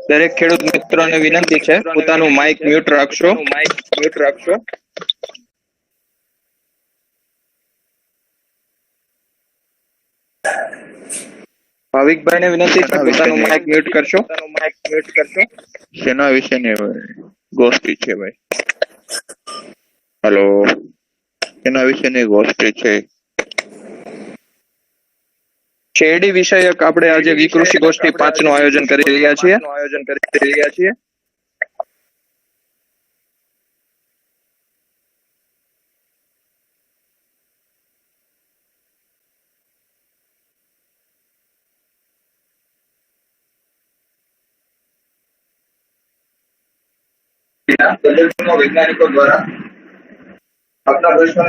દરેક ખેડૂત મિત્રોને વિનંતી છે પોતાનું માઇક મ્યુટ રાખશો. ભાવિકભાઈને વિનંતી છે પોતાનું માઇક મ્યુટ કરશો. શેના વિશેની ગોષ્ઠી છે ભાઈ? હેલો, શેના વિશેની ગોષ્ઠી છે? શેરડી વિષયક આપણે આજે વિકૃષિ ગોષ્ઠી 5 નું આયોજન કરી રહ્યા છીએ. વૈજ્ઞાનિકો દ્વારા આપના પ્રશ્નો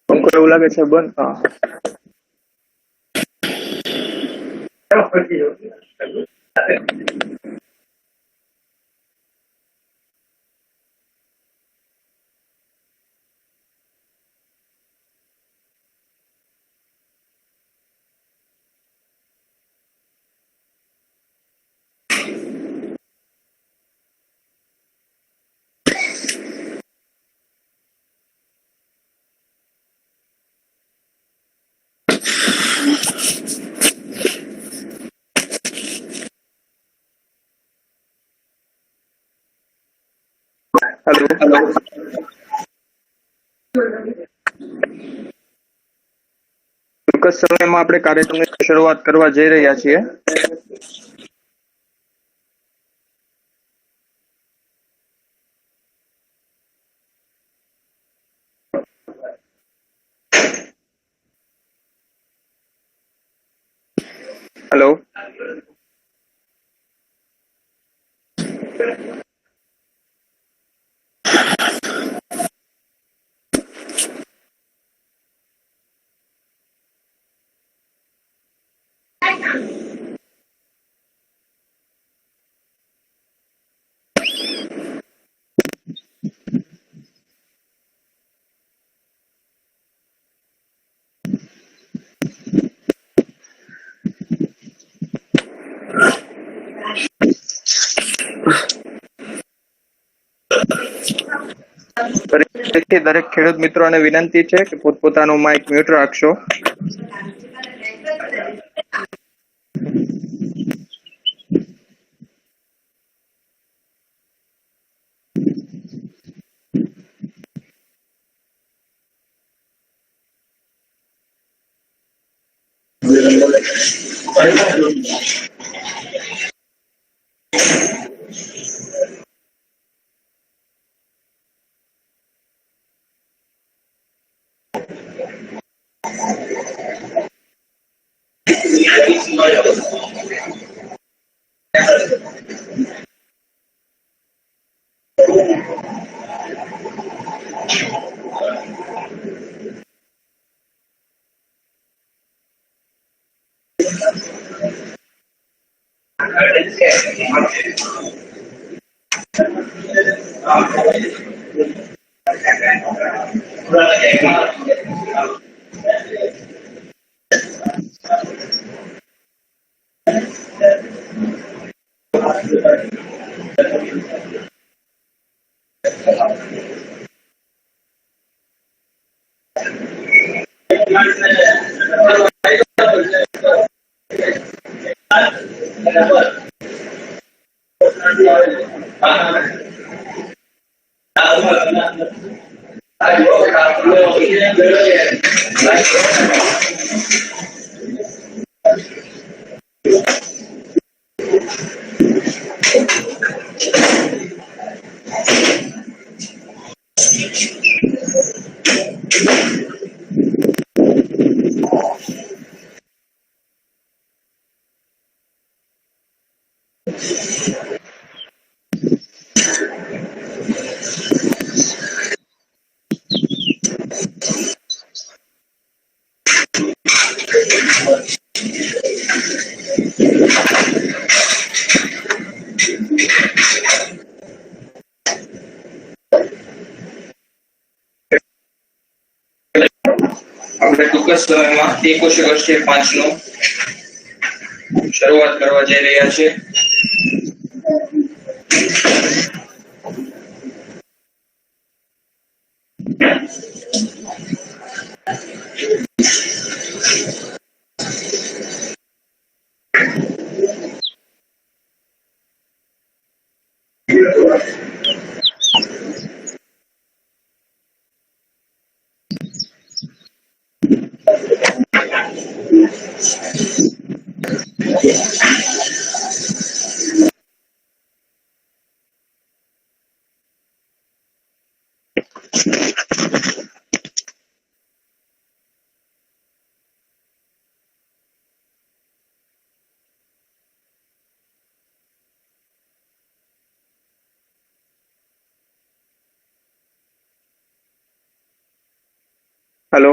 પંખો એવું લાગે છે બંધ. હા, હેલો. ટૂંક જ સમયમાં આપણે કાર્યક્રમની શરૂઆત કરવા જઈ રહ્યા છીએ. હેલો. દરેક ખેડૂત મિત્રોને વિનંતી છે કે પોતપોતાનું માઇક મ્યુટ રાખશો. આપણે ટૂંક જ સમયમાં એક કોશિક વર્ષે 5 નો શરૂઆત કરવા જઈ રહ્યા છે. हेलो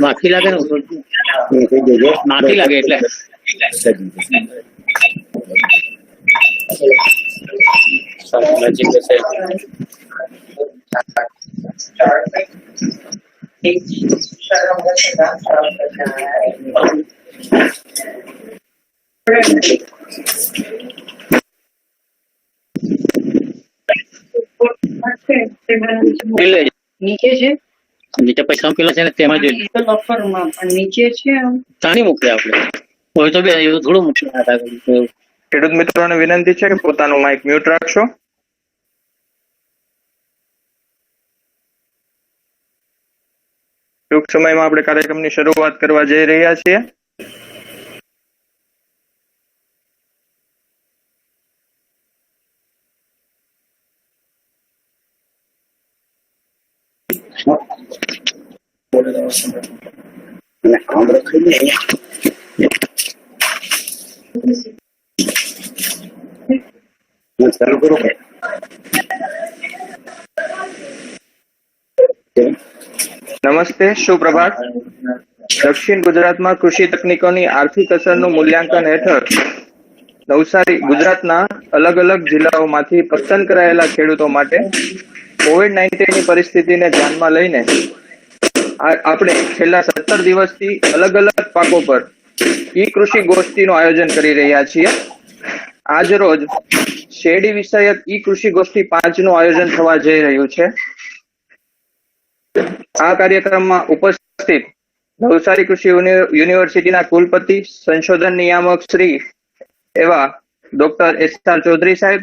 માખી લાગે ને માખી લાગે એટલે નજીક છે. એટલે નીચે છે નીચે પૈસા મૂકેલા છે ને તેમાં જોઈ એ તો લફરમાં પણ નીચે છે આમ. તાણી મૂકે આપણે હોય તો બે એવું થોડું મૂકે ખેડૂત મિત્રોને વિનંતી છે કે પોતાનું માઇક મ્યુટ રાખશો. ટૂંક સમયમાં આપણે કાર્યક્રમની શરૂઆત કરવા જઈ રહ્યા છીએ. નમસ્તે, સુપ્રભાત. દક્ષિણ ગુજરાતમાં કૃષિ તકનીકોની આર્થિક અસરનું મૂલ્યાંકન હેઠળ નવસારી ગુજરાતના અલગ અલગ જિલ્લાઓમાંથી પસંદ કરાયેલા ખેડૂતો માટે COVID-19 ની પરિસ્થિતિને ધ્યાનમાં લઈને આપણે છેલ્લા 17 દિવસથી અલગ અલગ પાકો પર ઈ કૃષિ ગોષ્ઠીનું આયોજન કરી રહ્યા છીએ. આજ રોજ શેરડી વિષયક ઈ કૃષિ ગોષ્ઠી 5 નું આયોજન થવા જઈ રહ્યું છે. આ કાર્યક્રમમાં ઉપસ્થિત નવસારી કૃષિ યુનિવર્સિટીના કુલપતિ, સંશોધન નિયામક શ્રી એવા ડોક્ટર એસ.આર. ચૌધરી સાહેબ,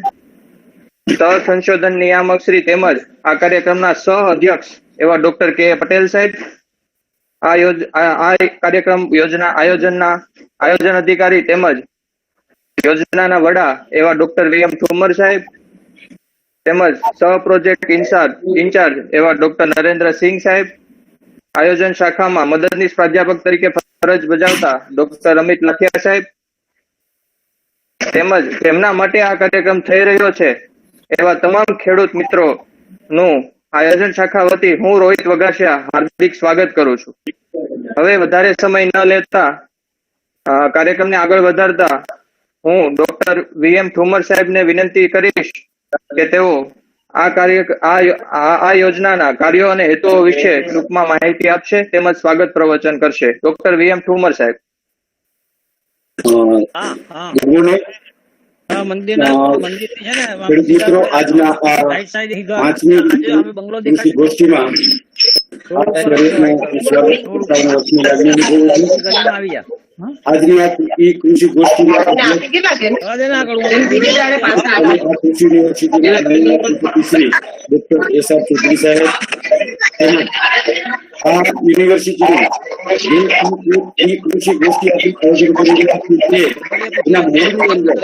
સહ સંશોધન નિયામક શ્રી તેમજ આ કાર્યક્રમના સહ અધ્યક્ષ એવા ડોક્ટર કે પટેલ સાહેબ, આ કાર્યક્રમ આયોજન અધિકારી તેમજ યોજનાના વડા એવા ડોક્ટર વી.એમ. ઠુમર સાહેબ તેમજ સહ પ્રોજેક્ટ ઇન્ચાર્જ એવા ડોક્ટર નરેન્દ્રસિંહ સાહેબ, આયોજન શાખામાં મદદનીશ પ્રાધ્યાપક તરીકે ફરજ બજાવતા ડોક્ટર અમિત લખિયા સાહેબ તેમજ તેમના માટે આ કાર્યક્રમ થઈ રહ્યો છે એવા તમામ ખેડૂત મિત્રો નું આયોજન શાખા વતી હું રોહિત વઘાસિયા હાર્દિક સ્વાગત કરું છું. હવે વધારે સમય ન લેતા કાર્યક્રમને આગળ વધારતા હું ડોક્ટર વી.એમ. ઠુમર સાહેબને વિનંતી કરીશ કે તેઓ આ યોજનાના કાર્યો અને હેતુઓ વિશે ટૂંકમાં માહિતી આપશે તેમજ સ્વાગત પ્રવચન કરશે. ડોક્ટર વી.એમ. ઠુમર સાહેબ. ખેડૂત મિત્રો, આજના પાંચમી કૃષિ ગોષ્ઠીમાં આપ સર્વેનું સ્વાગત કરતા વર્ષની લાગણી અનુભવું છું. આજની આ કૃષિ ગોષ્ઠીમાં કૃષિ યુનિવર્સિટીના શ્રી ડોક્ટર એસ.આર. ચૌધરી સાહેબ તેમજ આ યુનિવર્સિટીમાં જે કૃષિ ગોષ્ઠી આયોજન કરી રહ્યા છે એના મૂળની અંદર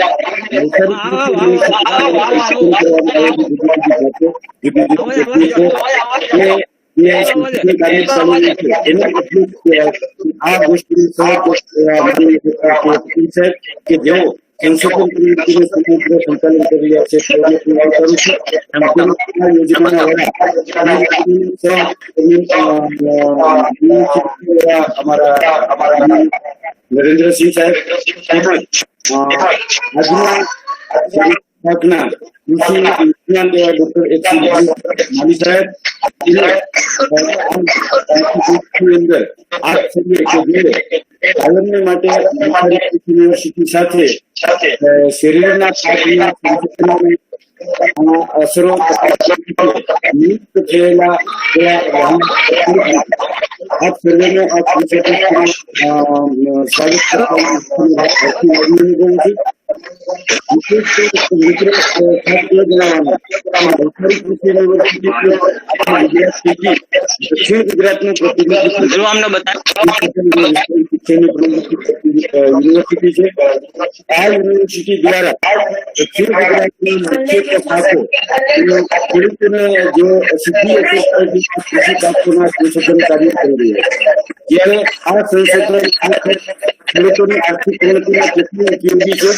આ ગોષ્ઠીની કે જેઓ સંશોધન પ્રવૃત્તિનું સમગ્ર સંચાલન કરી રહ્યા છે કરું છું. યોજનાના અમારા નરેન્દ્રસિંહ સાહેબ તેમજ આજના કૃષિ વિજ્ઞાન એવા ડોક્ટર એચ.સી. માલી સાહેબ અંદર આપ સભ્ય કે જે પાલનને માટે નવસારી યુનિવર્સિટી સાથે શરીરના અસરો નિયુક્ત થયેલા આપ સર્વેનો આ સ્વાગત કરતા અનુભવું છું. મિત્રો ખાસ જણાવવાનું નવસારી કૃષિ યુનિવર્સિટી દક્ષિણ ગુજરાતનું પ્રતિનિધિત્વ યુનિવર્સિટી છે. આ યુનિવર્સિટી દ્વારા દક્ષિણ ગુજરાતની મુખ્ય પાકો ખેડૂતોને જે સિદ્ધિ કૃષિ પાકોના સંશોધન કાર્ય કરી રહ્યા છે. જ્યારે આ સંશોધન ખેડૂતોની આર્થિક પ્રગતિમાં કેટલું ઉપયોગી છે,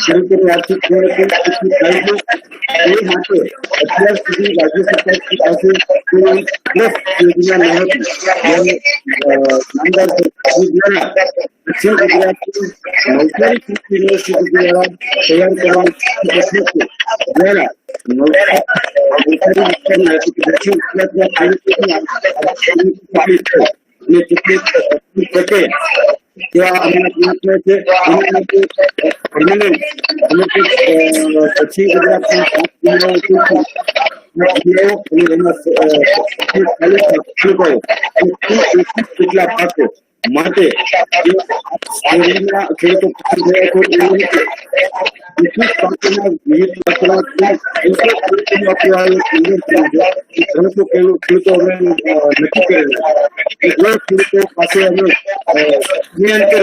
ખેડૂતોની આર્થિક પ્રગતિ કેટલી થાય છે એ માટે અત્યાર સુધી રાજ્ય સરકાર પાસે યોજના ન હતી. દક્ષિણ ગુજરાતની નવસારી કૃષિ યુનિવર્સિટી દ્વારા તૈયાર કરવામાં દ્વારા દક્ષિણ ગુજરાતના ખેડૂતોની અને કેટલીક શકે ત્યાં અમારા પ્રયત્ન છે. એના માટે દક્ષિણ ગુજરાતના 5 જિલ્લાઓ જિલ્લાઓ અને એના તાલુકાઓ અને કુલ 21 જેટલા પાકો માટે શેરડીના ખેડૂતો પસંદ થયા છે એવું નથી. 21 પાકોના વિવિધ પાકોના ખેડૂતો અમે નક્કી કરેલા જે ખેડૂતો પાસે અમે જ્ઞાન કરે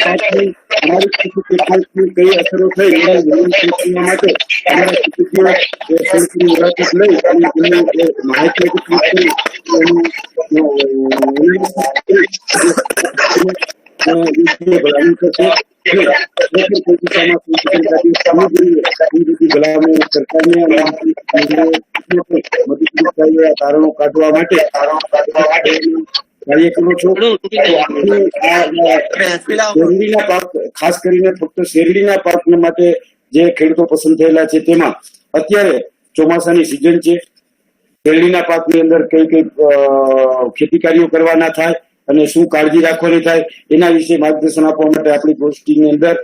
પાકની અમારી ખેતી કઈ અસરો થઈ એના માટે અમારા ખેડૂતોએ ખેડૂતોની મુલાકાત લઈ અને એની માહિતી એકત્રિત કરી તારણો કાઢવા માટે કાર્ય કરો છો. શેરડીના પાક ખાસ કરીને ફક્ત શેરડીના પાક માટે જે ખેડૂતો પસંદ થયેલા છે તેમાં અત્યારે ચોમાસાની સિઝન છે. શેરડીના પાકની અંદર કઈ કઈ ખેતી કાર્યો કરવાના થાય અને શું કાળજી રાખવાની થાય એના વિશે માર્ગદર્શન આપવા માટે આપણી ગોષ્ઠીની અંદર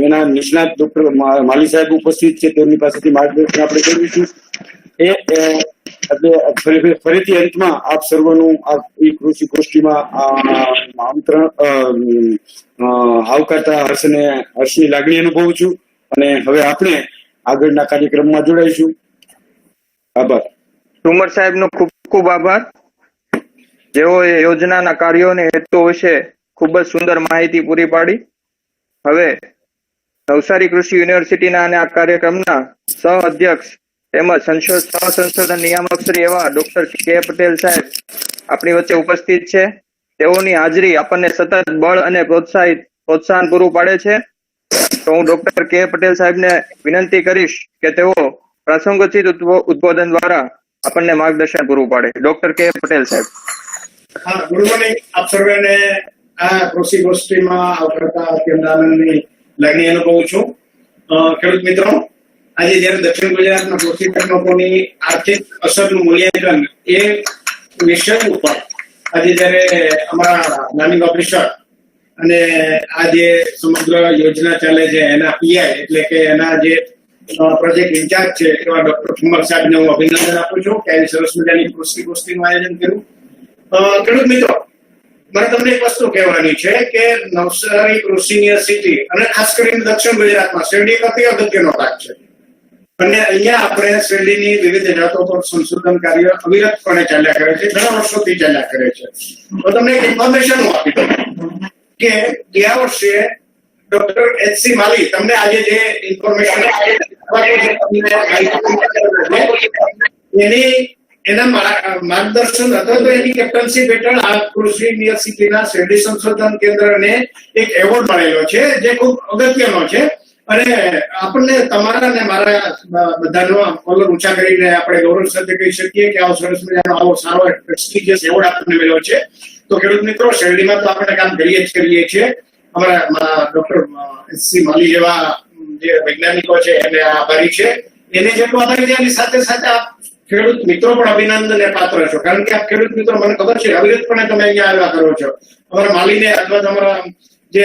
એના નિષ્ણાત ડોક્ટર માલી સાહેબ ઉપસ્થિત છે. તેમની પાસેથી માર્ગદર્શન આપણે કરીશું. એટલે ફરીથી અંતમાં આપ સર્વનું આ કૃષિ ગોષ્ઠીમાં આમંત્રણ આવકારતા હર્ષની લાગણી અનુભવું છું અને હવે આપણે આગળના કાર્યક્રમમાં જોડાઈશું. આભાર. ઠુમર સાહેબનો ખૂબ ખૂબ આભાર. જેઓએ યોજનાના કાર્યો અને હેતુ વિશે ખૂબ જ સુંદર માહિતી પૂરી પાડી. હવે નવસારી કૃષિ યુનિવર્સિટીના અને આ કાર્યક્રમના સહ અધ્યક્ષ તેમજ સંશોધન નિયામક શ્રી એવા ડોક્ટર કે પટેલ સાહેબ આપણી વચ્ચે ઉપસ્થિત છે. તેઓની હાજરી આપણને સતત બળ અને પ્રોત્સાહન પૂરું પાડે છે. તો હું ડોક્ટર કે પટેલ સાહેબને વિનંતી કરીશ કે તેઓ પ્રાસંગોચિત ઉદ્બોધન દ્વારા આપણને માર્ગદર્શન પૂરું પાડે. ડોક્ટર કે પટેલ સાહેબ. હા, ગુડ મોર્નિંગ. આપ સર્વેને આ કૃષિ ગોષ્ઠીમાં આવતા અત્યંત આનંદની લાગણી અનુભવું છું. ખેડૂત મિત્રો, આજે જયારે દક્ષિણ ગુજરાતના કૃષિ તકનીકોની આર્થિક અસરનું મૂલ્યાંકન એ વિષય ઉપર આજે જયારે અમારા પ્લાનિંગ ઓફિસર અને આ જે સમગ્ર યોજના ચાલે છે એના પીઆઈ એટલે કે એના જે પ્રોજેક્ટ ઇન્ચાર્જ છે એવા ડોક્ટર ઠુમર સાહેબને હું અભિનંદન આપું છું કે આવી સરસ મજાની કૃષિ ગોષ્ઠીનું આયોજન કર્યું. ખેડૂત મિત્રો, મને તમને એક વસ્તુ કહેવાની છે કે નવસારી કૃષિ યુનિવર્સિટી અને ખાસ કરીને દક્ષિણ ગુજરાતમાં શેરડી એક અતિ અગત્યનો ભાગ છે અને અહીંયા આપણે શેરડીની વિવિધ જાતો પર સંશોધન કાર્ય અવિરતપણે ચાલ્યા કરે છે, ઘણા વર્ષોથી ચાલ્યા કરે છે. તો તમને એક ઇન્ફોર્મેશન હું આપી દઉં કે ગયા વર્ષે ડોક્ટર એચ.સી. માલી તમને આજે જે ઇન્ફોર્મેશન એના માર્ગદર્શન અથવા તો એની કેપ્ટનશીપ હેઠળ આ કૃષિ યુનિવર્સિટીના શેરડી સંશોધન કેન્દ્રને એક એવોર્ડ મળેલો છે જે ખૂબ અગત્યનો છે અને આપણને તમારા અને મારા બધાનો કોલર ઊંચા કરીને આપણે ગૌરવ સાથે કહી શકીએ કે આવો સરસ મજાનો આવો સારો પ્રેસ્ટિજિયસ એવોર્ડ આપણને મળ્યો છે. તો ખેડૂત મિત્રો, શેરડીમાં તો આપણે કામ કરીએ છીએ. અમારા ડોક્ટર એચ.સી. માલી જેવા જે વૈજ્ઞાનિકો છે એને આભારી છે. એને જેટલું આભારી છે એની સાથે સાથે આપ ખેડૂત મિત્રો પણ અભિનંદનને પાત્ર છો, કારણ કે આપ ખેડૂત મિત્રો મને ખબર છે અવિરતપણે તમે અહીંયા આવ્યા કરો છો. અમારા માલીને અથવા તમારા જે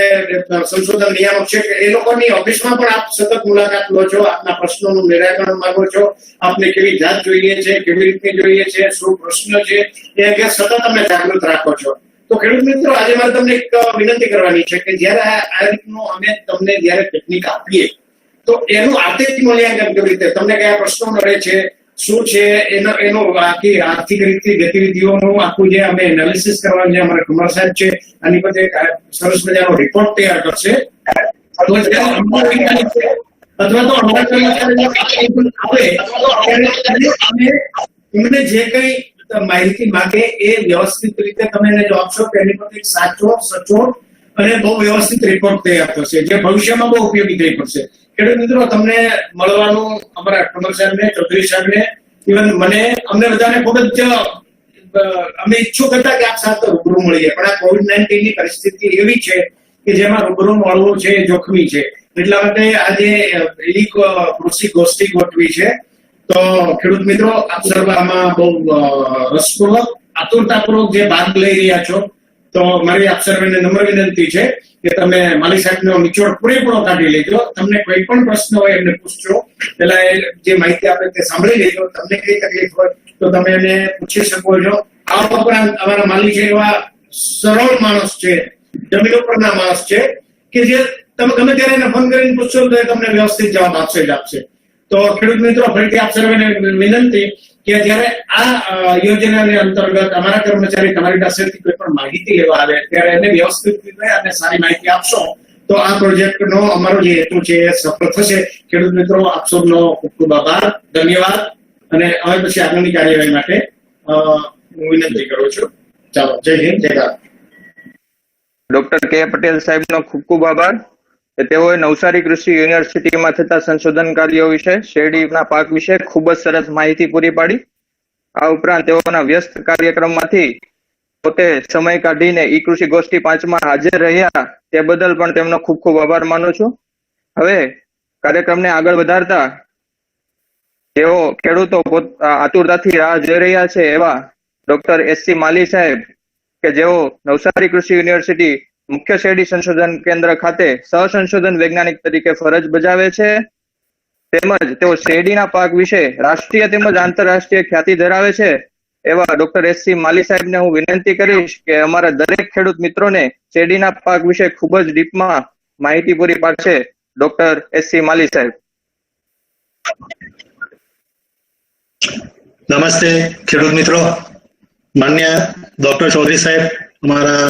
સંશોધન નિયામક છે એ લોકોની ઓફિસમાં પણ આપ સતત મુલાકાત લો છો, આપના પ્રશ્નોનું નિરાકરણ માંગો છો, આપને કેવી જાત જોઈએ છે, કેવી રીતે જોઈએ છે, શું પ્રશ્ન છે એ અંગે સતત તમે જાગૃત રાખો છો. તો ખેડૂત મિત્રો, આજે મારે તમને એક વિનંતી કરવાની છે કે જયારે આ રીતનું અમે તમને જયારે ટેકનિક આપીએ તો એનું આર્થિક મૂલ્યાંકન કેવી રીતે, તમને કયા પ્રશ્નો નડે છે, શું છે એનું આખી આર્થિક રીતે ગતિવિધિઓનું આખું જે અમે એનાલિસિસ કરવાનું છે અમારા ઠુમર સાહેબ છે આની પર સરસ મજાનો રિપોર્ટ તૈયાર કરશે. તો અથવા તો અમારા કર્મચારીઓ આવે એમને જે કઈ માહિતી માંગે એ વ્યવસ્થિત રીતે તમે એને જો આપશો તો એની પર સાચો સચોટ અને બહુ વ્યવસ્થિત રિપોર્ટ તૈયાર થશે જે ભવિષ્યમાં બહુ ઉપયોગી થઈ પડશે. ખેડૂત મિત્રો, તમને મળવાનું અમારા ઠુમર સાહેબને, ચૌધરી સાહેબને, ઇવન અમને બધાને ખૂબ જ અમે ઈચ્છુક હતા કે આપ સાથે રૂબરૂ મળીએ, પણ આ COVID-19 ની પરિસ્થિતિ એવી છે કે જેમાં રૂબરૂ મળવું છે જોખમી છે. એટલા માટે આજે કૃષિ ગોષ્ઠી ગોઠવી છે. તો ખેડૂત મિત્રો, આપ સર્વ આમાં બહુ રસપૂર્વક આતુરતાપૂર્વક જે ભાગ લઈ રહ્યા છો, તો તો મારી આપ સર્વેને નમ્ર વિનંતી છે કે તમે માલી સાહેબનો નિચોડ પૂરેપૂરો કાઢી લેજો. તમને કોઈ પણ પ્રશ્ન હોય એમને પૂછજો. પેલા એ જે માહિતી આપે તે સાંભળી લેજો. તમને કઈ તકલીફ હોય તો તમે એને પૂછી શકો છો. આ ઉપરાંત અમારા માલી છે એવા સરળ માણસ છે, જમીન ઉપરના માણસ છે કે જે તમે ગમે ત્યારે એને ફોન કરીને પૂછશો તો એ તમને વ્યવસ્થિત જવાબ આપશે જ આપશે. તો ખેડૂત મિત્રો, ફરીથી આપ સર્વેને વિનંતી કે જ્યારે આ યોજનાની અંતર્ગત અમારા કર્મચારી તમારી પાસેથી કોઈ પણ માહિતી લેવા આવે ત્યારે એને વ્યવસ્થિત રીતે અને સારી માહિતી આપશો તો આ પ્રોજેક્ટનો અમારો જે હેતુ છે એ સફળ થશે. ખેડૂત મિત્રો, આપ સૌનો ખૂબ ખૂબ આભાર, ધન્યવાદ. અને હવે પછી આગળની કાર્યવાહી માટે હું વિનંતી કરું છું. ચાલો, જય હિન્દ, જય ભારત. ડોક્ટર કે પટેલ સાહેબનો ખૂબ ખૂબ આભાર. તેઓએ નવસારી કૃષિ યુનિવર્સિટીમાં થતા સંશોધન કાર્યો વિશે, શેરડીના પાક વિશે ખૂબ જ સરસ માહિતી પૂરી પાડી. આ ઉપરાંત તેઓના વ્યસ્ત કાર્યક્રમમાંથી પોતે સમય કાઢીને ઈ કૃષિ ગોષ્ઠી 5માં હાજર રહ્યા તે બદલ પણ તેમનો ખૂબ ખૂબ આભાર માનું છું. હવે કાર્યક્રમને આગળ વધારતા જેઓ ખેડૂતો આતુરતાથી રાહ જોઈ રહ્યા છે એવા ડોક્ટર એસસી માલી સાહેબ કે જેઓ નવસારી કૃષિ યુનિવર્સિટી મુખ્ય શેરડી સંશોધન કેન્દ્ર ખાતે સહસંશોધન વૈજ્ઞાનિક તરીકે ફરજ બજાવે છે, તેમજ તેઓ શેરડીના પાક વિશે રાષ્ટ્રીય તેમજ આંતરરાષ્ટ્રીય ખ્યાતિ ધરાવે છે એવા ડોક્ટર એસસી માલી સાહેબને હું વિનંતી કરીશ કે અમારા દરેક ખેડૂત મિત્રોને શેરડીના પાક વિશે ખૂબ જ ડીપમાં માહિતી પૂરી પાડશે. ડોક્ટર એસસી માલી સાહેબ. નમસ્તે ખેડૂત મિત્રો. માન્ય ડોક્ટર ચૌધરી સાહેબ, અમારા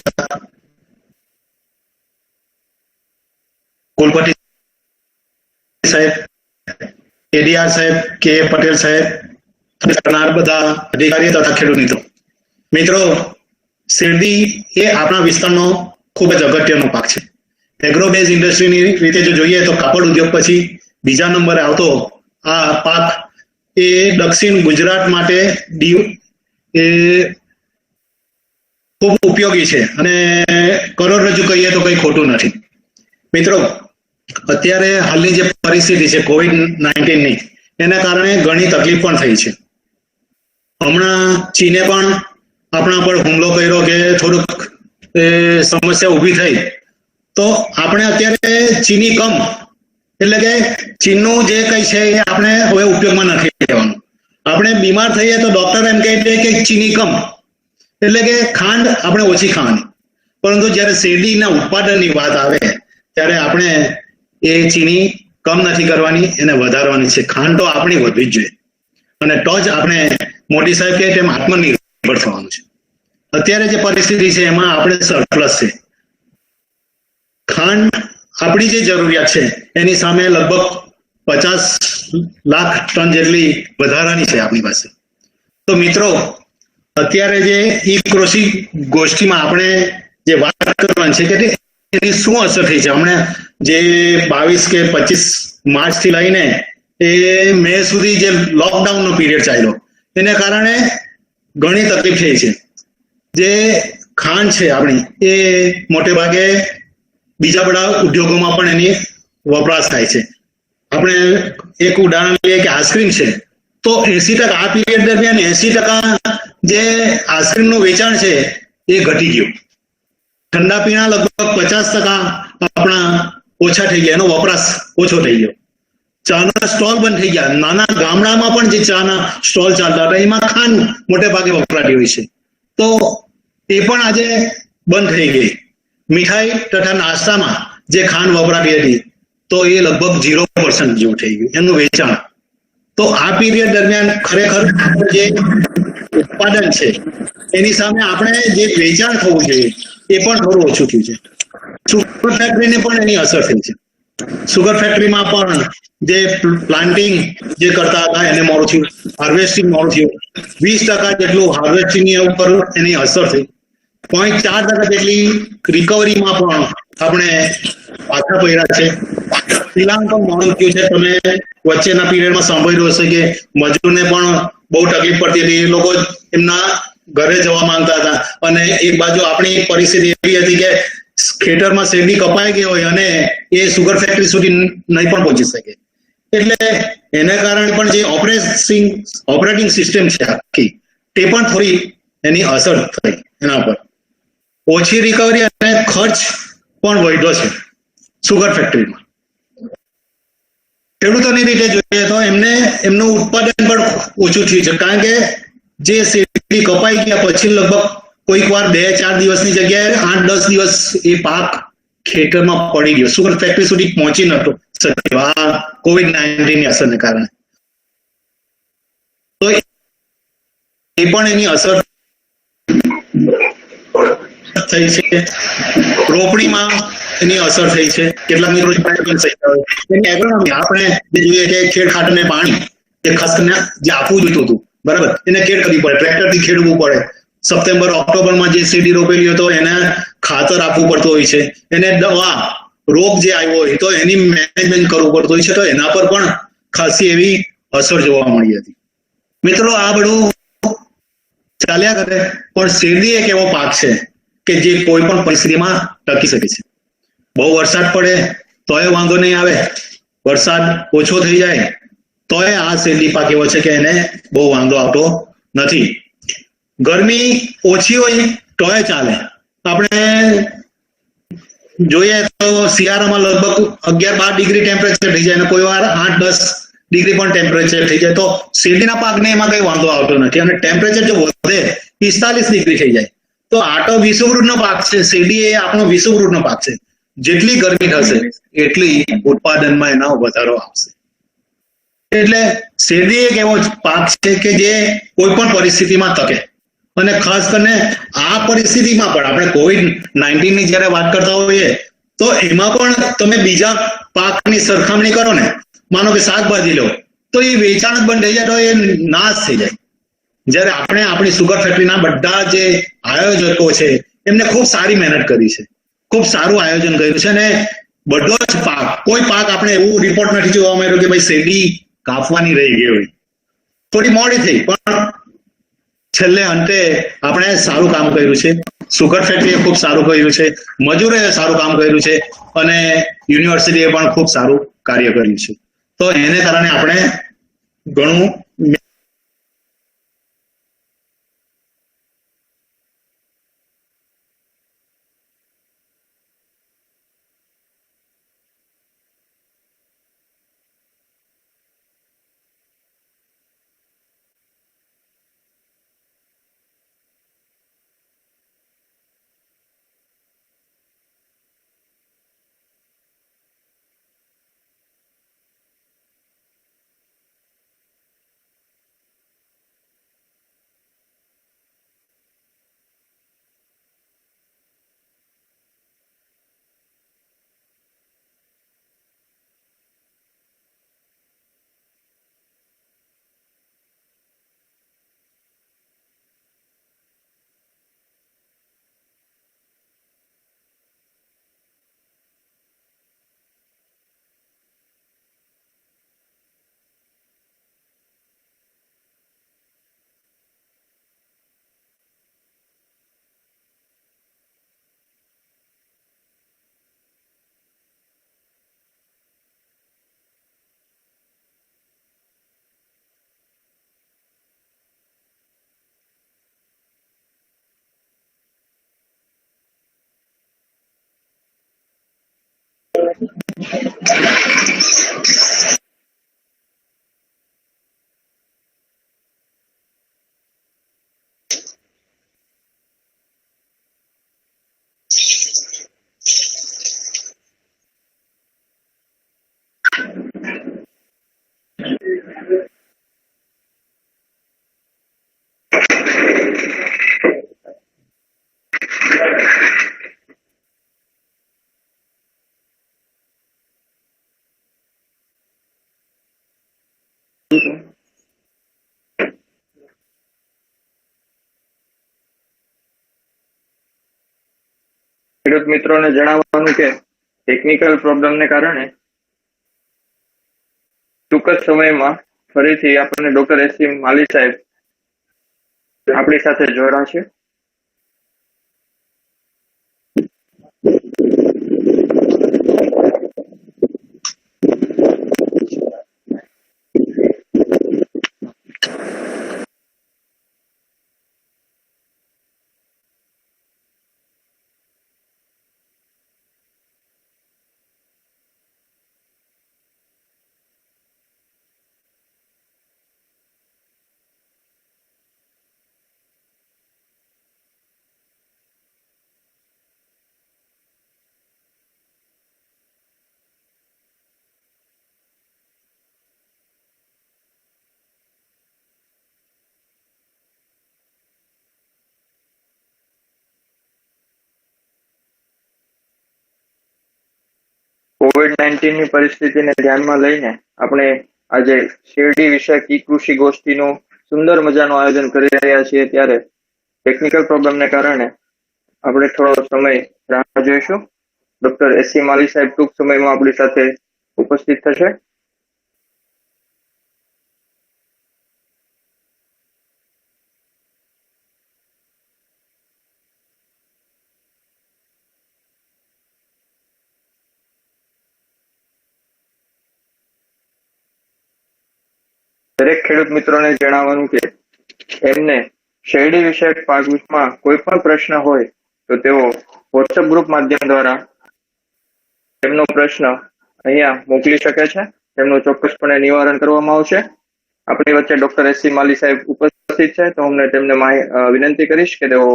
કુલપતિ સાહેબ, એડીઆર સાહેબ, કે પટેલ સાહેબ, બધા અધિકારીઓ તથા ખેડૂત મિત્રો, શેરડી એ આપણા વિસ્તારનો ખૂબ જ અગત્યનો પાક છે. એગ્રો બેઝ ઇન્ડસ્ટ્રીની રીતે જો જોઈએ તો કાપડ ઉદ્યોગ પછી બીજા નંબરે આવતો આ પાક એ દક્ષિણ ગુજરાત માટે એ ખૂબ ઉપયોગી છે અને કરોડરજ્જુ કહીએ તો કઈ ખોટું નથી. મિત્રો, અત્યારે હાલની જે પરિસ્થિતિ છે COVID-19ની, એના કારણે ઘણી તકલીફ પણ થઈ છે. હમણાં ચીને પણ આપણા પર હુમલો કર્યો કે થોડુંક સમસ્યા ઊભી થઈ, તો આપણે અત્યારે ચીની કમ એટલે કે ચીનનું જે કઈ છે એ આપણે હવે ઉપયોગમાં નથી લેવાનું. આપણે બીમાર થઈએ તો ડોક્ટર એમ કહે છે કે ચીની કમ એટલે કે ખાંડ આપણે ઓછી ખાવાની, પરંતુ જ્યારે શેરડીના ઉત્પાદનની વાત આવે ત્યારે આપણે એ ચીની કમ નથી કરવાની, એને વધારવાની છે. ખાંડ તો આપણી વધવી જ જોઈએ અને તો જ આપણે મોદી સાહેબ કહે તેમ આત્મનિર્ભર થવાનું છે. અત્યારે જે પરિસ્થિતિ છે એમાં આપણે સરપ્લસ છે. ખાંડ આપણી જે જરૂરિયાત છે એની સામે લગભગ 50 લાખ ટન જેટલી વધારાની છે આપણી પાસે. તો મિત્રો, અત્યારે જે ઈ કૃષિ ગોષ્ઠીમાં આપણે જે વાત કરવાની છે કે એની શું અસર થઈ છે. હમણાં જે 22 કે 25 માર્ચ થી લઈને એ મે સુધી જે લોકડાઉનનો પીરિયડ ચાલ્યો એને કારણે ઘણી તકલીફ થઈ છે. જે ખાંડ છે આપણી એ મોટે ભાગે બીજા બધા ઉદ્યોગોમાં પણ એની વપરાશ થાય છે. આપણે એક ઉદાહરણ લઈએ કે આઈસ્ક્રીમ છે, તો 80% આ પીરિયડ દરમિયાન 80% જે આઈસ્ક્રીમનું વેચાણ છે એ ઘટી ગયું. ઠંડા પીણા લગભગ 50% આપણા ઓછા થઈ ગયા, એનો વપરાશ ઓછો થઈ ગયો. ચાના સ્ટોલ બંધ થઈ ગયા. નાના ગામડામાં પણ જે ચાના સ્ટોલ ચાલતા હતા એમાં ખાંડ મોટે ભાગે વપરાતી હોય છે, તો એ પણ આજે બંધ થઈ ગઈ. મીઠાઈ તથા નાસ્તામાં જે ખાંડ વપરાતી હતી તો એ લગભગ 0% જેવું થઈ ગયું એનું વેચાણ. તો આ પીરિયડ દરમિયાન ખરેખર જે ઉત્પાદન છે એની સામે આપણે જે વેચાણ થવું જોઈએ એ પણ થોડું ઓછું થયું છે. સુગર ફેક્ટરીને પણ એની અસર થઈ છે. સુગર ફેક્ટરીમાં પણ જે પ્લાન્ટિંગ જે કરતા હતા એને મોડું થયું, હાર્વેસ્ટિંગ મોડું થયું. 20% જેટલું હાર્વેસ્ટિંગ ઉપર એની અસર થઈ. 0.4% જેટલી રિકવરીમાં પણ આપણે પાછા પડ્યા છે. પિલાણ પણ મોડું થયું છે. તમે વચ્ચેના પીરિયડમાં સાંભળ્યું હશે કે મજૂરને પણ બહુ તકલીફ પડતી હતી. એ લોકો એમના ઘરે જવા માંગતા હતા અને એક બાજુ આપણી પરિસ્થિતિ એવી હતી કે ખેતરમાં શેરડી કપાઈ ગઈ હોય અને એ સુગર ફેક્ટરી સુધી નહીં પણ પહોંચી શકે. એટલે એના કારણે પણ જે ઓપરેટિંગ સિસ્ટમ છે આખી તે પણ થોડી એની અસર થઈ એના પર. ઓછી રિકવરી અને ખર્ચ પણ વધ્યો છે સુગર ફેક્ટરીમાં. ખેડૂતોની રીતે જોઈએ તો એમનું ઉત્પાદન પણ ઓછું થયું છે, કારણ કે જે શેરડી કપાઈ ગયા પછી લગભગ કોઈક વાર 2-4 દિવસની જગ્યાએ 8-10 દિવસ એ પાક ખેતરમાં પડી ગયો, સુગર ફેક્ટરી સુધી પહોંચી નતો શક્યો આ COVID-19 ની અસરને કારણે. તો એ પણ એની અસર થઈ છે. રોપણીમાં એની અસર થઈ છે. કેટલાક મિત્રો એની એગ્રોનોમી આપણે જે જોઈએ કે ખેડ ખાતરને પાણી જે ખસને જે આપવું જોઈતું હતું, બરાબર, એને ખેડ કરવી પડે, ટ્રેક્ટરથી ખેડવું પડે. સપ્ટેમ્બર ઓક્ટોબરમાં જે શેરડી રોપેલી હતો એને ખાતર આપવું પડતું હોય છે, એને દવા રોગ જે આવ્યો હોય તો એની મેનેજમેન્ટ કરવું પડતું હોય છે. તો એના પર પણ ખાસી એવી અસર જોવા મળી હતી. મિત્રો, આ બધું ચાલ્યા કરે, પણ શેરડી એક એવો પાક છે કે જે કોઈ પણ પરિસ્થિતિમાં ટકી શકે છે. બહુ વરસાદ પડે તોય વાંધો નહીં આવે, વરસાદ ઓછો થઈ જાય તોય આ શેરડી પાક એવો છે કે એને બહુ વાંધો આવતો નથી. ગરમી ઓછી હોય તોય ચાલે. આપણે જોઈએ તો શિયાળામાં લગભગ 11-12 ડિગ્રી ટેમ્પરેચર થઈ જાય અને કોઈ વાર 8-10 ડિગ્રી પણ ટેમ્પરેચર થઈ જાય, તો શેરડીના પાકને એમાં કઈ વાંધો આવતો નથી. અને ટેમ્પરેચર જો વધે 45 ડિગ્રી થઈ જાય તો આ તો વિષુવવૃત્તનો પાક છે. શેરડી એ આપણો વિષુવવૃત્તનો પાક છે. જેટલી ગરમી થશે એટલી ઉત્પાદનમાં એનો વધારો આવશે. એટલે શેરડી એક એવો પાક છે કે જે કોઈ પણ પરિસ્થિતિમાં તકે. અને ખાસ કરીને આ પરિસ્થિતિમાં પણ આપણે COVID-19 ની જ્યારે વાત કરતા હોઈએ તો એમાં પણ તમે બીજા પાકની સરખામણી કરો ને, માનો કે શાકભાજી લો તો એ વેચાણ જ બંધ થઈ જાય તો એ નાશ થઈ જાય. જ્યારે આપણે આપણી સુગર ફેક્ટરીના બધા જે આયોજકો છે એમને ખૂબ સારી મહેનત કરી છે, ખૂબ સારું આયોજન કર્યું છે, અને બધો જ પાક, કોઈ પાક આપણે એવું રિપોર્ટ નથી જોવા મળ્યો કે ભાઈ શેરડી કાપવાની રહી ગઈ હોય. થોડી મોડી થઈ પણ છેલ્લે અંતે આપણે સારું કામ કર્યું છે. સુગર ફેક્ટરીએ ખૂબ સારું કર્યું છે, મજૂરોએ સારું કામ કર્યું છે, અને યુનિવર્સિટીએ પણ ખૂબ સારું કાર્ય કર્યું છે. તો એને કારણે આપણે ઘણું ખેડૂત મિત્રોને જણાવવાનું કે ટેકનિકલ પ્રોબ્લેમને કારણે ટૂંક જ સમયમાં ફરીથી આપણને ડોક્ટર એસી માલી સાહેબ આપણી સાથે જોડાશે. કોવિડ-19 ની પરિસ્થિતિને ધ્યાનમાં લઈને આપણે આજે શેરડી વિષયક ઈ કૃષિ ગોષ્ઠીનું સુંદર મજાનું આયોજન કરી રહ્યા છીએ, ત્યારે ટેકનિકલ પ્રોબ્લેમને કારણે આપણે થોડો સમય રાહ જોઈશું. ડોક્ટર એસસી માલી સાહેબ ટૂંક સમયમાં આપણી સાથે ઉપસ્થિત થશે. દરેક ખેડૂત મિત્રોને જણાવવાનું કે એમને શેરડી વિષયક પાકમાં કોઈ પણ પ્રશ્ન હોય તો તેઓ વોટ્સએપ ગ્રુપ માધ્યમ દ્વારા તેમનો પ્રશ્ન અહીંયા મોકલી શકે છે. તેમનું ચોક્કસપણે નિવારણ કરવામાં આવશે. આપણી વચ્ચે ડોક્ટર એસસી માલી સાહેબ ઉપસ્થિત છે, તો હું તેમને વિનંતી કરીશ કે તેઓ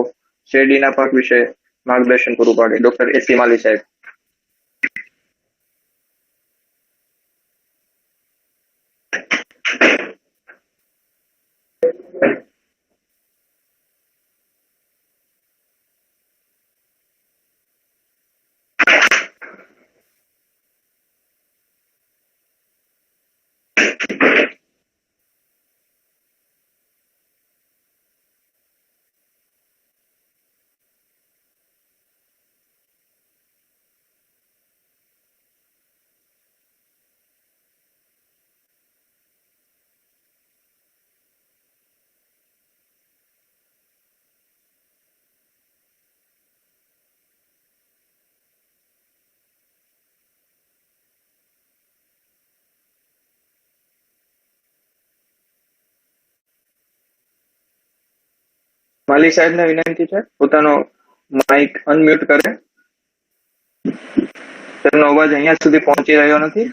શેરડીના પાક વિશે માર્ગદર્શન પૂરું પાડે. ડોક્ટર એસસી માલી સાહેબ. માલી સાહેબને વિનંતી છે પોતાનો માઇક અનમ્યુટ કરે. તેમનો અવાજ અહીંયા સુધી પહોંચી રહ્યો નથી.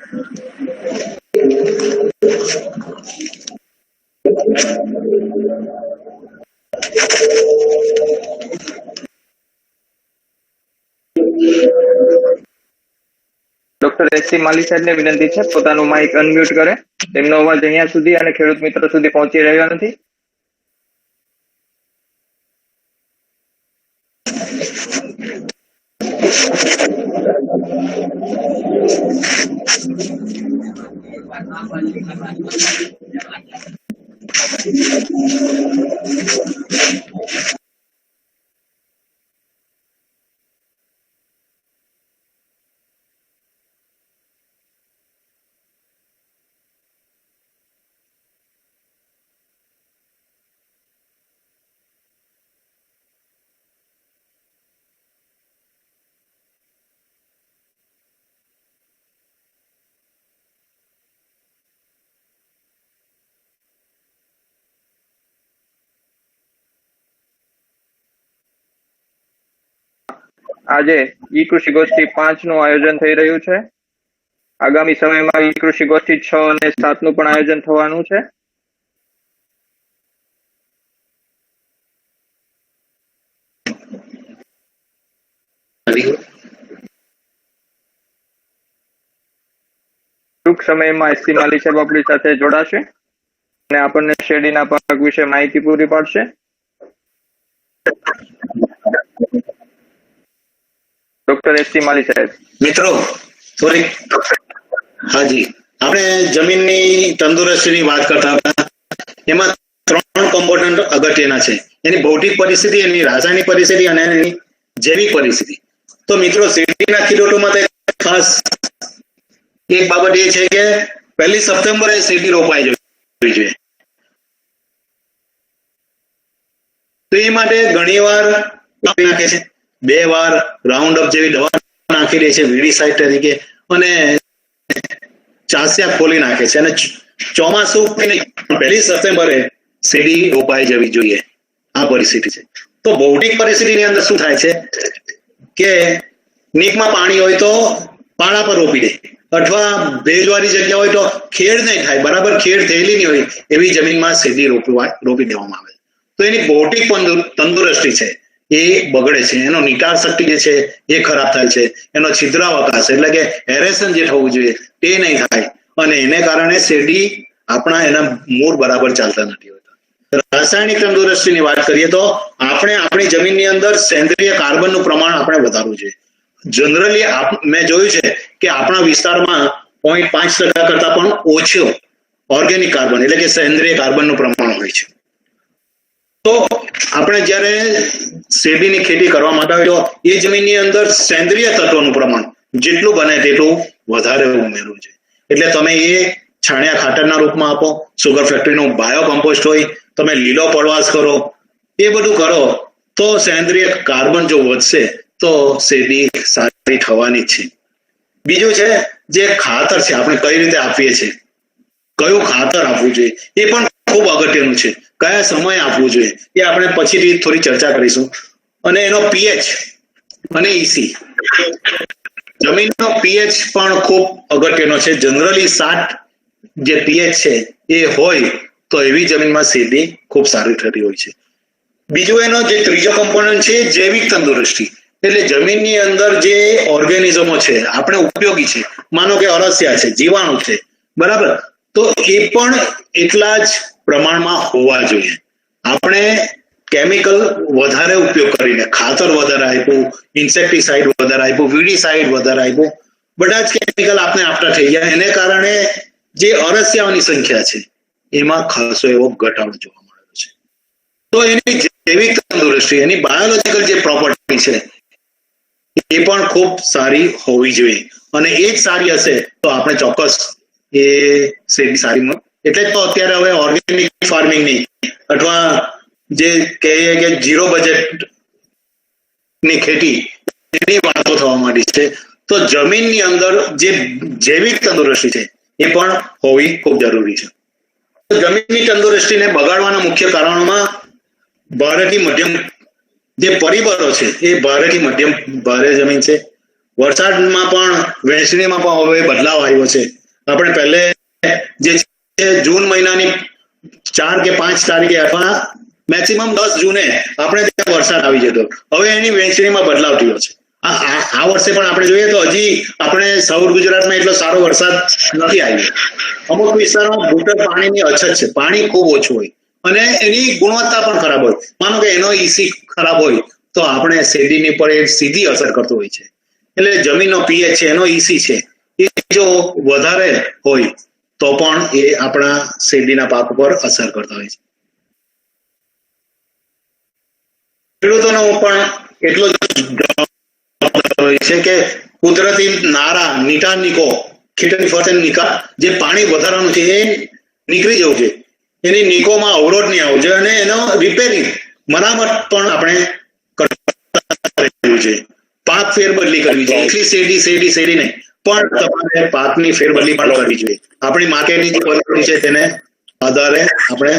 ડોક્ટર એસસી માલી સાહેબને વિનંતી છે પોતાનું માઇક અનમ્યુટ કરે. તેમનો અવાજ અહીંયા સુધી અને ખેડૂત મિત્રો સુધી પહોંચી રહ્યો નથી. આજે ઈ કૃષિ ગોષ્ઠી 5 નું આયોજન થઈ રહ્યું છે. આગામી સમયમાં ઈ કૃષિ ગોષ્ઠી 6 અને 7 નું પણ આયોજન થવાનું છે. ટૂંક સમયમાં એસસી માલી સાહેબ આપણી સાથે જોડાશે અને આપણને શેરડીના પાક વિશે માહિતી પૂરી પાડશે. ડોક્ટર એસસી માલી સાહેબ. મિત્રો સોરી, હાજી, આપણે જમીનની તંદુરસ્તીની વાત કરતા હતા. એમાં 3 કોમ્પોનન્ટ અગત્યના છે: એની ભૌતિક પરિસ્થિતિ, એની રાસાયણિક પરિસ્થિતિ અને એની જૈવિક પરિસ્થિતિ. તો મિત્રો, શેરડીના ખેડૂતો માટે ખાસ એક બાબત એ છે કે 1 સપ્ટેમ્બરે શેરડી રોપાઈ જવી જોઈએ. તો એ માટે ઘણીવાર નાખે છે, 2 વાર રાઉન્ડ અપ જેવી દવા નાખી દે છે વીડીસાઇડ તરીકે, અને ચાંસિયા ખોલી નાખે છે. અને ચોમાસું 1 સપ્ટેમ્બરે શેરડી રોપાઈ જવી જોઈએ. આ પરિસ્થિતિ છે. તો ભૌતિક પરિસ્થિતિની અંદર શું થાય છે કે નીકમાં પાણી હોય તો પાળા પર રોપી દે, અથવા ભેજવાળી જગ્યા હોય તો ખેડ નહીં થાય, બરાબર ખેડ થયેલી નહીં હોય એવી જમીનમાં શેરડી રોપી દેવામાં આવે. તો એની ભૌતિક તંદુરસ્તી છે એ બગડે છે, એનો નિકાલ શક્તિ જે છે એ ખરાબ થાય છે, એનો છિદ્રાવકાશ એટલે કે એરેશન જે થવું જોઈએ તે નહીં થાય, અને એને કારણે શેરડી આપણા એના મૂળ બરાબર ચાલતા નથી હોતા. રાસાયણિક તંદુરસ્તીની વાત કરીએ તો આપણે આપણી જમીનની અંદર સેન્દ્રિય કાર્બનનું પ્રમાણ આપણે વધારવું જોઈએ. જનરલી મેં જોયું છે કે આપણા વિસ્તારમાં 0.5% કરતા પણ ઓછો ઓર્ગેનિક કાર્બન એટલે કે સેન્દ્રિય કાર્બનનું પ્રમાણ હોય છે. તો આપણે જ્યારે શેરડીની ખેતી કરવા માંગતા હોય તો એ જમીનની અંદર સેન્દ્રિય તત્વોનું પ્રમાણ જેટલું બને તેટલું વધારે ઉમેરવું છે. એટલે તમે એ છાણિયા ખાતરના રૂપમાં આપો, સુગર ફેક્ટરીનું બાયો કમ્પોસ્ટ હોય, તમે લીલો પડવાશ કરો, એ બધું કરો તો સેન્દ્રિય કાર્બન જો વધશે તો શેરડી સારી થવાની છે. બીજું છે જે ખાતર છે આપણે કઈ રીતે આપીએ છીએ, કયું ખાતર આપવું જોઈએ એ પણ ખૂબ અગત્યનું છે. કયા સમય આપવું જોઈએ એ આપણે પછીથી થોડી ચર્ચા કરીશું. અને એનો પીએચ અને ઈસી, જમીનનો પીએચ પણ ખૂબ અગત્યનો છે. જનરલી 7 જે પીએચ છે એ હોય તો એવી જમીનમાં શેરડી ખૂબ સારી થતી હોય છે. બીજું એનો જે ત્રીજો કમ્પોનન્ટ છે જૈવિક તંદુરસ્તી, એટલે જમીનની અંદર જે ઓર્ગેનિઝમો છે આપણે ઉપયોગી છે, માનો કે અળસિયા છે, જીવાણુ છે, બરાબર, તો એ પણ એટલા જ પ્રમાણમાં હોવા જોઈએ. આપણે કેમિકલ વધારે ઉપયોગ કરીને ખાતર વધારે આપ્યું, ઇન્સેક્ટિસાઇડ વધારે આપ્યું, વીડીસાઇડ વધારે આપ્યું, બધા જ કેમિકલ આપણે આપતા થઈ ગયા. એને કારણે જે અળસિયાઓની સંખ્યા છે એમાં ખાસો એવો ઘટાડો જોવા મળ્યો છે. તો એની જૈવિક તંદુરસ્તી, એની બાયોલોજીકલ જે પ્રોપર્ટી છે એ પણ ખૂબ સારી હોવી જોઈએ. અને એ જ સારી હશે તો આપણે ચોક્કસ એ શેરડી સારી મળે. એટલે તો અત્યારે હવે ઓર્ગેનિક ફાર્મિંગની અથવા જે કહીએ કે ઝીરો બજેટ ની ખેતી એની વાતો થવા માંડી છે. તો જમીનની અંદર જે જૈવિક તંદુરસ્તી છે એ પણ હોવી ખૂબ જરૂરી છે. જમીનની તંદુરસ્તીને બગાડવાના મુખ્ય કારણોમાં ભારેથી મધ્યમ જે પરિબળો છે એ ભારેથી મધ્યમ ભારે જમીન છે. વરસાદમાં પણ વહેંચણીમાં પણ હવે બદલાવ આવ્યો છે. આપણે પહેલે જે જૂન મહિનાની 4 કે 5 તારીખે અથવા મેક્સિમમ 10 જૂને આપણે ત્યાં વરસાદ આવી જતો, હવે એની વહેંચણીમાં બદલાવ થયો છે. આ વર્ષે પણ આપણે જોઈએ તો હજી આપણે સૌર ગુજરાતમાં એટલો સારો વરસાદ નથી આવ્યો. અમુક વિસ્તારોમાં ભૂતળ પાણીની અછત છે, પાણી ખૂબ ઓછું હોય અને એની ગુણવત્તા પણ ખરાબ હોય. માનો કે એનો ઈસી ખરાબ હોય તો આપણે શેરડીની પર એ સીધી અસર કરતો હોય છે. એટલે જમીનનો પીએચ છે, એનો ઈસી છે, એ જો વધારે હોય તો પણ એ આપણા શેરડીના પાક ઉપર અસર કરતા હોય છે. ખેડૂતોનો પણ એટલો જ હોય છે કે કુદરતી નારા, નિટાનિકો, ખેતરની ફરતે નિકાલ જે પાણી વધારાનું છે એ નીકળી જવું જોઈએ. એની નિકોમાં અવરોધ નહીં આવવો જોઈએ અને એનો રિપેરિંગ, મરામત પણ આપણે કરતા રહેવું જોઈએ. પાક ફેરબદલી કરવી જોઈએ. એટલી શેરડી નહીં, પણ તમારે પાકની ફેરબદલી પણ કરવી જોઈએ. આપણી માર્કેટની જે પરિસ્થિતિ છે તેને આધારે આપણે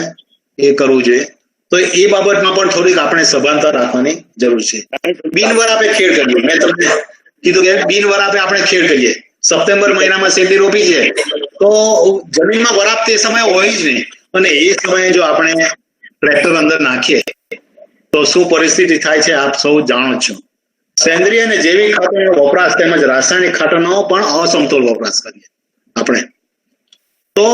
એ કરવું જોઈએ. તો એ બાબતમાં પણ થોડીક આપણે સભાનતા રાખવાની જરૂર છે. બિનવરાપે ખેડ કરીએ, મેં તમને કીધું કે બિનવરાપે આપણે ખેડ કરીએ. સપ્ટેમ્બર મહિનામાં શેરડી રોપી છે તો જમીનમાં વરાપ તે સમયે હોય જ નહીં, અને એ સમયે જો આપણે ટ્રેક્ટર અંદર નાખીએ તો શું પરિસ્થિતિ થાય છે આપ સૌ જાણો છો. સેન્દ્રિય અને જૈવિક ખાતરનો વપરાશ તેમજ રાસાયણિક ખાતરનો પણ અસમતોલ વપરાશ કરીએ આપણે તો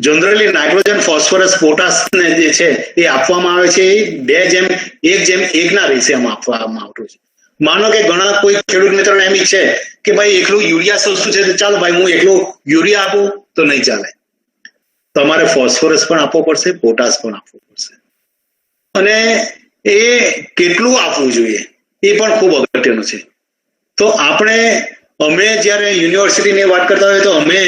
જનરલી નાઇટ્રોજન, ફોસ્ફરસ, પોટાશ ને જે છે એ આપવામાં આવે છે એ 2:1:1 ના રેશિયોમાં આપવામાં આવતું છે. માનો કે ઘણા કોઈ ખેડૂત મિત્રોને એમ ઈચ્છે કે ભાઈ એકલું યુરિયા સસ્તું છે તો ચાલો ભાઈ હું એકલું યુરિયા આપું, તો નહીં ચાલે. તમારે ફોસ્ફરસ પણ આપવો પડશે, પોટાશ પણ આપવો પડશે, અને એ કેટલું આપવું જોઈએ એ પણ ખૂબ અગત્યનું છે. તો અમે જ્યારે યુનિવર્સિટીની વાત કરતા હોય તો અમે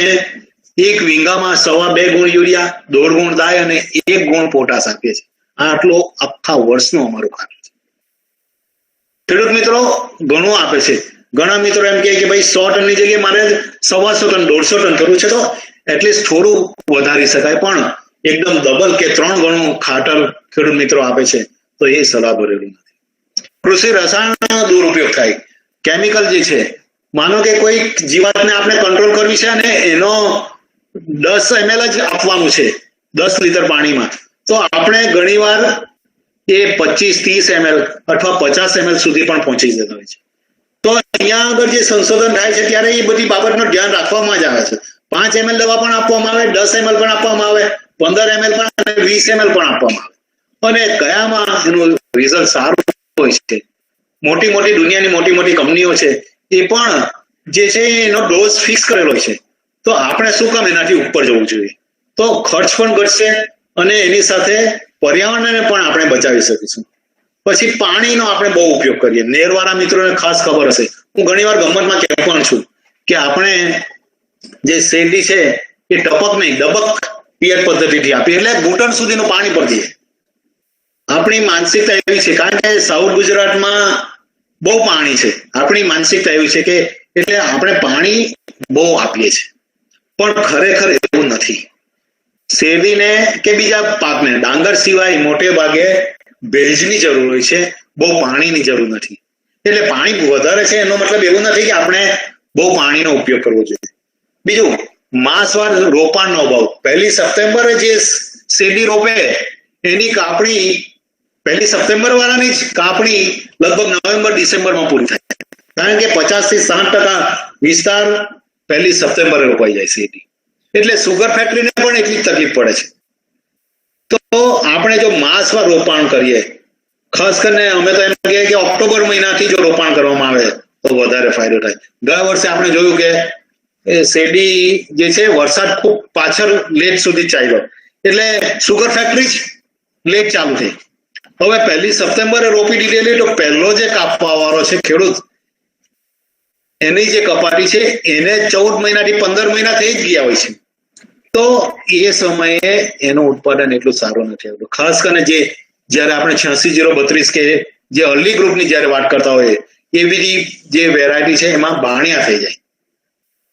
1 વીંગામાં 2.25 ગુણ યુરિયા, 1.5 ગુણ ડાય અને 1 ગુણ પોટાશ આપીએ છીએ. આટલો આખા વર્ષનું અમારું ખાતર છે. ખેડૂત મિત્રો ઘણું આપે છે. ઘણા મિત્રો એમ કહે કે ભાઈ 100 ટનની જગ્યાએ મારે 125 ટન, 150 ટન કરવું છે તો એટલીસ્ટ થોડું વધારી શકાય, પણ એકદમ ડબલ કે 3 ગણું ખાતર ખેડૂત મિત્રો આપે છે તો એ સલાહ ભરેલું નથી. કૃષિ રસાયણનો દુરુપયોગ થાય. કેમિકલ જે છે, માનો કે કોઈ જીવાતને આપણે કંટ્રોલ કરવી છે અને એનો 10 ml જ આપવાનું છે 10 લીટર પાણીમાં, તો આપણે ઘણીવાર એ 25-30 ml અથવા 50 ml સુધી પણ પહોંચી જતા હોય છે. તો અહીંયા આગળ જે સંશોધન થાય છે ત્યારે એ બધી બાબતનું ધ્યાન રાખવામાં જ આવે છે. 5 ml દવા પણ આપવામાં આવે, 10 ml પણ આપવામાં આવે, 15 ml પણ અને 20 ml પણ આપવામાં આવે. અને કયામાં એનું રિઝલ્ટ સારું હોય છે. મોટી દુનિયાની મોટી કંપનીઓ છે એ પણ જે છે એનો ડોઝ ફિક્સ કરેલો છે. તો આપણે શું કામ એનાથી ઉપર જવું જોઈએ? તો ખર્ચ પણ ઘટશે અને એની સાથે પર્યાવરણને પણ આપણે બચાવી શકીશું. પછી પાણીનો આપણે બહુ ઉપયોગ કરીએ. નેરવાળા મિત્રોને ખાસ ખબર હશે, હું ઘણીવાર ગમતમાં કહેતો પણ છું કે આપણે જે શેરડી છે એ ટપક નહીં ડબક પિયત પદ્ધતિથી આપીએ, એટલે ઘૂંટણ સુધીનું પાણી પડી જાય. આપણી માનસિકતા એવી છે, કારણ કે સાઉથ ગુજરાતમાં બહુ પાણી છે. આપણી માનસિકતા એવી છે કે એટલે આપણે પાણી બહુ આપીએ છીએ, પણ ખરેખર એવું નથી. શેરડીને કે બીજા પાકને ડાંગર સિવાય મોટે ભાગે ભેજની જરૂર હોય છે, બહુ પાણીની જરૂર નથી. એટલે પાણી વધારે છે એનો મતલબ એવું નથી કે આપણે બહુ પાણીનો ઉપયોગ કરવો જોઈએ. બીજું, માસવાર રોપાણનો ભાવ. 1 સપ્ટેમ્બરે જે શેરડી રોપે એની કાપણી 1 સપ્ટેમ્બર વાળાની જ કાપણી લગભગ નવેમ્બર ડિસેમ્બરમાં પૂરી થાય, કારણ કે 50 થી 60% વિસ્તાર 1 સપ્ટેમ્બરે રોપાઈ જાય શેરડી. એટલે સુગર ફેક્ટરીને પણ એટલી જ તકલીફ પડે છે. તો આપણે જો માસવાર રોપાણ કરીએ, ખાસ કરીને અમે તો એમ કહીએ કે ઓક્ટોબર મહિનાથી જો રોપાણ કરવામાં આવે તો વધારે ફાયદો થાય. ગયા વર્ષે આપણે જોયું કે શેરડી જે છે વરસાદ ખૂબ પાછળ લેટ સુધી ચાલ્યો, એટલે સુગર ફેક્ટરી જ લેટ ચાલુ થઈ. હવે 1 સપ્ટેમ્બરે રોપી દીધેલી તો પહેલો જે કાપવા વાળો છે ખેડૂત, એની જે કપાટી છે એને 14 મહિનાથી 15 મહિના થઈ જ ગયા હોય છે. તો એ સમયે એનું ઉત્પાદન એટલું સારું નથી આવતું. ખાસ કરીને જયારે આપણે 86-032 કે જે અર્લી ગ્રુપની જયારે વાત કરતા હોઈએ, એવી જે વેરાયટી છે એમાં બાણિયા થઈ જાય,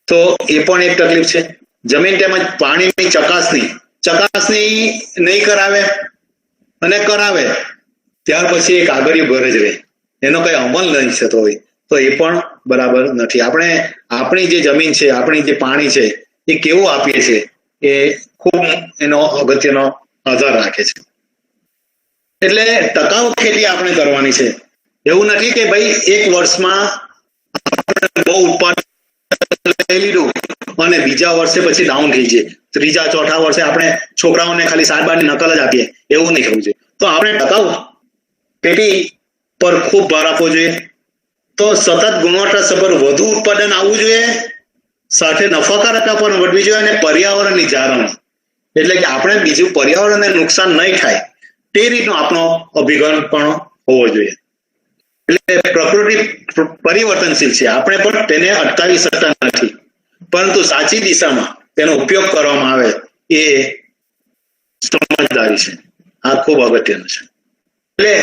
તો એ પણ એક તકલીફ છે. જમીન તેમજ પાણીની ચકાસણી નહીં કરાવે અને કરાવે ત્યાર પછી એક આગળ ઘરે જ રહે, એનો કઈ અમલ નહીં થતો હોય, તો એ પણ બરાબર નથી. આપણે આપણી જે જમીન છે, આપણી જે પાણી છે એ કેવું આપીએ છીએ એ ખૂબ એનો અગત્યનો આધાર રાખે છે. એટલે ટકાઉ ખેતી આપણે કરવાની છે. એવું નથી કે ભાઈ એક વર્ષમાં આપણે બહુ ઉત્પાદન લઈ લીધું અને બીજા વર્ષે પછી ડાઉન થઈ જાય, ત્રીજા ચોથા વર્ષે આપણે છોકરાઓને ખાલી 7-12ની નકલ જ આપીએ, એવું નહીં થવું જોઈએ. તો આપણે ટકાઉ ખેતી પર ખૂબ ભાર આપવો જોઈએ. તો સતત ગુણવત્તાસભર વધુ ઉત્પાદન આવવું જોઈએ, સાથે નફાકારકતા પણ વધવી જોઈએ અને પર્યાવરણની જાળવણી, એટલે કે આપણે બીજું પર્યાવરણને નુકસાન નહીં થાય તે રીતનો આપણો અભિગમ પણ હોવો જોઈએ. એટલે પ્રકૃતિ પરિવર્તનશીલ છે, આપણે પણ તેને અટકાવી શકતા નથી, પરંતુ સાચી દિશામાં તેનો ઉપયોગ કરવામાં આવે એ સમજદારી છે. આ ખૂબ અગત્યનું છે. એટલે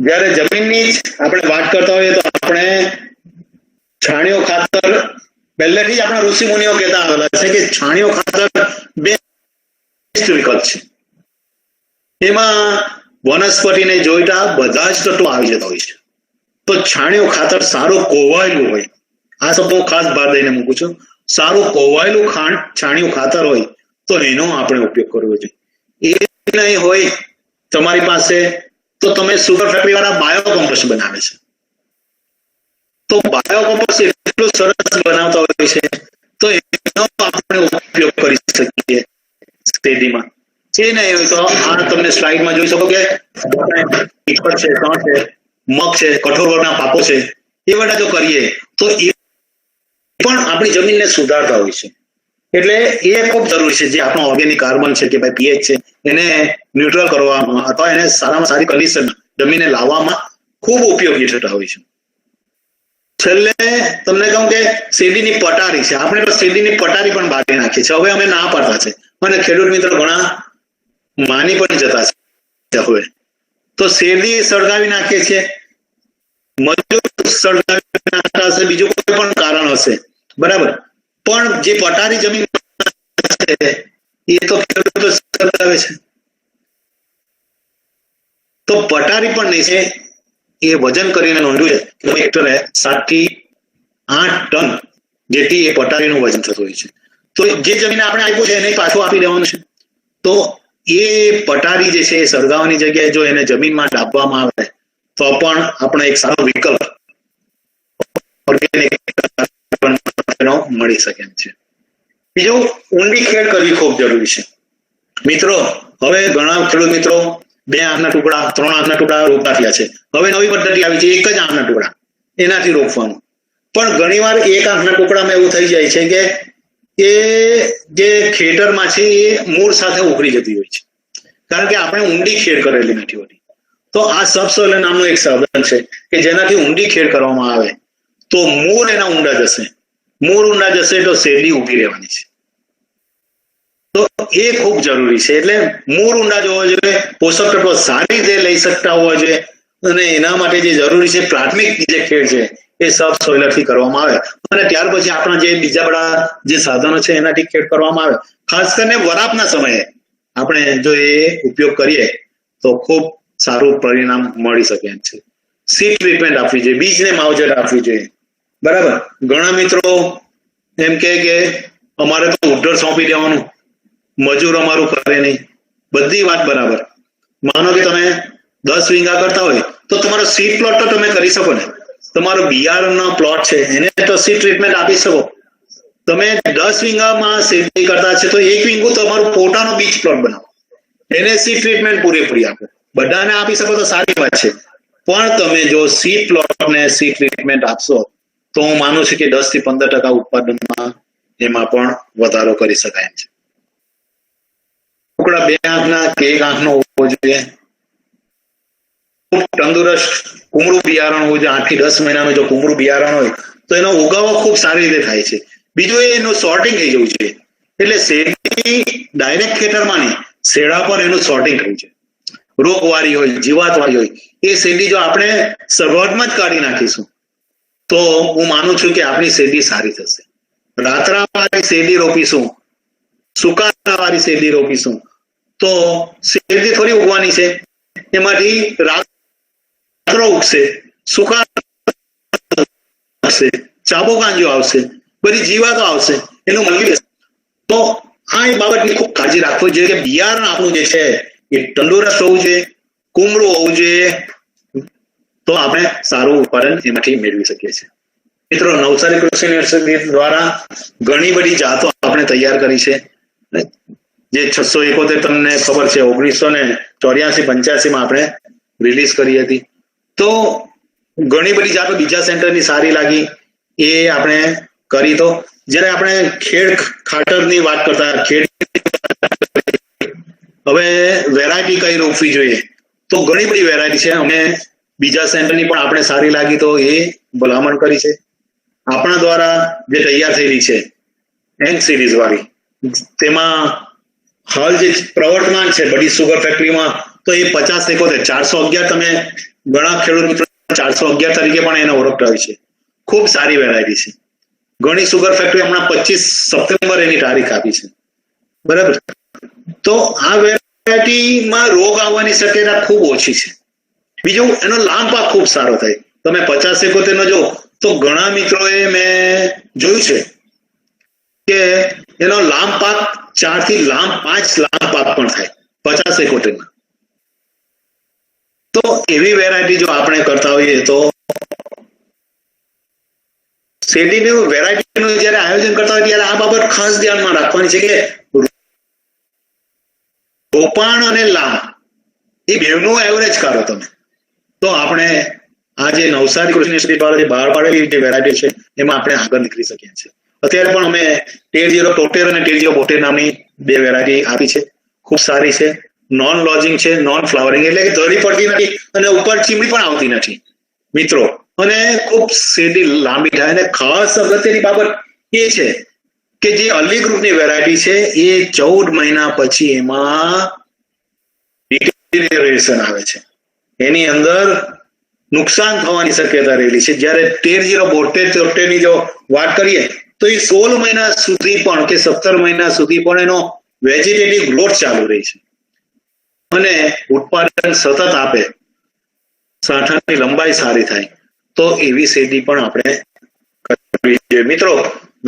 જયારે જમીનની આપણે વાત કરતા હોઈએ તો આપણે છાણિયું ખાતર પહેલેથી જ આપણા ઋષિ મુનિઓ કહેતા આવેલા છે કે છાણિયું ખાતર બેસ્ટ વિકલ્પ છે. એમાં વનસ્પતિને જોઈતા બધા જ તત્વો આવી જતા હોય છે. તો છાણિયું ખાતર સારું કોવાયેલું હોય, આ શબ્દ હું ખાસ ભાર દઈને મૂકું છું, સારું કોવાયેલું છાણિયું ખાતર હોય તો એનો આપણે ઉપયોગ કરવો જોઈએ. એ નહીં હોય તમારી પાસે તો તમે સુગર ફેક્ટરી વાળા બાયોકોમ્પોસ્ટ બનાવે છે, તો બાયોકોમ્પોસ્ટ એટલું સરસ બનાવતા હોય છે, તો એનો આપણે ઉપયોગ કરી શકીએ શેરડીમાં. જે નહીં હોય તો આ તમને સ્લાઇડમાં જોઈ શકો કે ટીપર છે, તણ છે, મગ છે, કઠોળ વર્ગના પાકો છે, એ બધા જો કરીએ તો એ પણ આપણી જમીનને સુધારતા હોય છે. એટલે એ ખૂબ જરૂરી છે. જે આપણો ઓર્ગેનિક કાર્બન છે કે ભાઈ પીએચ છે એને ન્યુટ્રલ કરવામાં અથવા એને સારામાં સારી કન્ડિશન જમીને લાવવામાં ખૂબ ઉપયોગી થતા હોય છે. છેલ્લે તમને કહું કે શેરડીની પટારી છે, આપણે તો શેરડીની પટારી પણ બાળી નાખીએ છીએ. હવે અમે ના પાડતા છે અને ખેડૂત મિત્રો ઘણા માની પણ જતા છે. હવે તો શેરડી સળગાવી નાખીએ છીએ, મજૂર સળગાવી નાખતા હશે, બીજું કોઈ પણ કારણ હશે, બરાબર, પણ જે પટારી જમીન છે એ તો ખેડૂતો સળગાવે છે. તો પટારી પણ નહીં છે, એ વજન કરીને નોંધ્યું છે કે હેક્ટરે 7 થી 8 ટન જેટલી એ પટારીનું વજન થતું હોય છે. તો જે જમીન આપણે આપ્યું છે એને પાછું આપી દેવાનું છે. તો એ પટારી જે છે એ સળગાવવાની જગ્યાએ જો એને જમીનમાં ડાબવામાં આવે તો પણ આપણે એક સારો વિકલ્પ ઓર્ગેનિક મળી શકે એમ છે. બીજું, ઊંડી ખેડ કરવી ખૂબ જરૂરી છે. મિત્રો, હવે ઘણા ખેડૂત મિત્રો 2 આંખના ટુકડા, 3 આંખના ટુકડા રોપતા થયા છે. હવે નવી પદ્ધતિ આવી છે, 1 જ આંખના ટુકડા એનાથી રોપવાનું. પણ ઘણીવાર એક આંખના કુકડામાં એવું થઈ જાય છે કે એ જે ખેતરમાં છે એ મૂળ સાથે ઉખડી જતી હોય છે, કારણ કે આપણે ઊંડી ખેડ કરેલી નથી હોતી. તો આ સબસોઇલ નામનું એક સાધન છે કે જેનાથી ઊંડી ખેડ કરવામાં આવે તો મૂળ એના ઊંડા જશે. મૂળ ઊંડા જશે તો શેરડી ઊભી રહેવાની છે. તો એ ખૂબ જરૂરી છે. એટલે મૂળ ઊંડા જોવા જોઈએ, પોષક તત્વો સારી રીતે લઈ શકતા હોવા જોઈએ, અને એના માટે જે જરૂરી છે પ્રાથમિક જે ખેડ છે એ સબસોઇલર થી કરવામાં આવે, અને ત્યાર પછી આપણા જે બીજા બધા જે સાધનો છે એનાથી ખેડ કરવામાં આવે. ખાસ કરીને વરાપના સમયે આપણે જો એ ઉપયોગ કરીએ તો ખૂબ સારું પરિણામ મળી શકે એમ છે. સીડ ટ્રીટમેન્ટ આપવી જોઈએ, બીજને માવજત આપવી જોઈએ. બરાબર. ઘણા મિત્રો એમ કે અમારે તો ઉધર સોંપી દેવાનું, મજૂર અમારું કરે નહીં. બધી વાત બરાબર. માનો કે તમે 10 વીઘા કરતા હોય તો તમારો સીડ પ્લોટ તો તમે કરી શકો ને. તમારો બિયારણનો પ્લોટ છે એને તો સીડ ટ્રીટમેન્ટ આપી શકો. તમે 10 વીઘામાં શેરડી કરતા છે તો 1 વીઘું તમારું પોતાનો બીજ પ્લોટ બનાવો, એને સીડ ટ્રીટમેન્ટ પૂરેપૂરી આપો. બધાને આપી શકો તો સારી વાત છે, પણ તમે જો સીડ પ્લોટને સીડ ટ્રીટમેન્ટ આપશો તો હું માનું છું કે 10 થી 15% ઉત્પાદનમાં એમાં પણ વધારો કરી શકાય છે. ટુકડા 2 આંખના કે 1 આંખનો હોવો જોઈએ. ખૂબ તંદુરસ્ત કુમળું બિયારણ હોવું જોઈએ. 8 થી 10 મહિનાનું જો કુમળું બિયારણ હોય તો એનો ઉગાવો ખૂબ સારી રીતે થાય છે. બીજું એનું સોર્ટિંગ થઈ જવું જોઈએ. એટલે શેરડી ડાયરેક્ટ ખેતરમાં નહીં, શેડા પર એનું સોર્ટિંગ થવું છે. રોગવાળી હોય, જીવાતવાળી હોય, એ શેરડી જો આપણે શરૂઆતમાં જ કાઢી નાખીશું તો હું માનું છું કે આપણી શેરડી સારી થશે. રાતરાવાળી શેરડી રોપીશું, સુકારાવાળી શેરડી રોપીશું તો શેરડી થોડી ઉગવાની છે, એમાંથી રાત્રો ઉગશે, સુકારા આવશે, ચાબો કાંજો આવશે, બધી જીવાતો આવશે, એનું મળી જશે. તો આ એ બાબતની ખૂબ કાળજી રાખવી જોઈએ કે બિયારણ આપણું જે છે એ તંદુરસ્ત હોવું જોઈએ, કુમળું હોવું જોઈએ, તો આપણે સારું ઉત્પાદન એમાંથી મેળવી શકીએ છીએ. મિત્રો, નવસારી કૃષિ યુનિવર્સિટી દ્વારા ઘણી બધી જાતો આપણે તૈયાર કરી છે. જે 671 તમને ખબર છે 1984-85 માં આપણે રિલીઝ કરી હતી. તો ઘણી બધી જાતો બીજા સેન્ટરની સારી લાગી એ આપણે કરી. તો જ્યારે આપણે ખેડ ખાતરની વાત કરતા, હવે વેરાયટી કઈ રોપવી જોઈએ તો ઘણી બધી વેરાયટી છે. અમે બીજા સેન્ટરની પણ આપણે સારી લાગી તો એ ભલામણ કરી છે. આપણા દ્વારા જે તૈયાર થયેલી છે એન સિરીઝ વાળી, તેમાં હાલ જે પ્રવર્તમાન છે બધી સુગર ફેક્ટરીમાં તો એ 50-71 411 તમે ઘણા ખેડૂત મિત્રો 411 તરીકે પણ એને ઓળખતા હોય છે. ખૂબ સારી વેરાયટી છે. ઘણી સુગર ફેક્ટરી હમણાં 25 સપ્ટેમ્બર એની તારીખ આપી છે. બરાબર. તો આ વેરાયટીમાં રોગ આવવાની શક્યતા ખૂબ ઓછી છે. બીજું, એનો લાંબ પાક ખૂબ સારો થાય. તમે 50-71 નો જો તો ઘણા મિત્રોએ મેં જોયું છે કે એનો લાંબ પાક 4 થી 5 લાંબ પાક પણ થાય 50-71 માં. તો એવી વેરાયટી જો આપણે કરતા હોઈએ તો શેરડીનું વેરાયટીનું જ્યારે આયોજન કરતા હોય ત્યારે આ બાબત ખાસ ધ્યાનમાં રાખવાની છે કે રોપાણ અને લાંબ એ બેવનું એવરેજ કાઢો તમે, તો આપણે આ જે નવસારી કૃષિ યુનિવર્સિટી દ્વારા જે બહાર પાડેલી જે વેરાયટી છે એમાં આપણે આગળ નીકળી શકીએ છીએ. અત્યારે પણ અમે 13-73 અને 13-72 નામની 2 વેરાયટી આપી છે. ખૂબ સારી છે. નોન લોજિંગ છે, નોન ફ્લાવરિંગ, એટલે કે ધરી પડતી નથી અને ઉપર ચીમડી પણ આવતી નથી મિત્રો, અને ખૂબ શેરડી લાંબી થાય. અને ખાસ અગત્યની બાબત એ છે કે જે અર્લી ગ્રુપની વેરાયટી છે એ 14 મહિના પછી એમાં ડિટેરિયરેશન આવે છે, એની અંદર નુકસાન થવાની શક્યતા રહેલી છે. જ્યારે 13-72 ની જો વાત કરીએ તો એ 16 મહિના સુધી પણ કે 17 મહિના સુધી પણ એનો વેજીટેટિવ ગ્રોથ ચાલુ રહી છે અને ઉત્પાદન સતત આપે, સાંઠાની લંબાઈ સારી થાય. તો એવી શેરડી પણ આપણે કરવી જોઈએ. મિત્રો,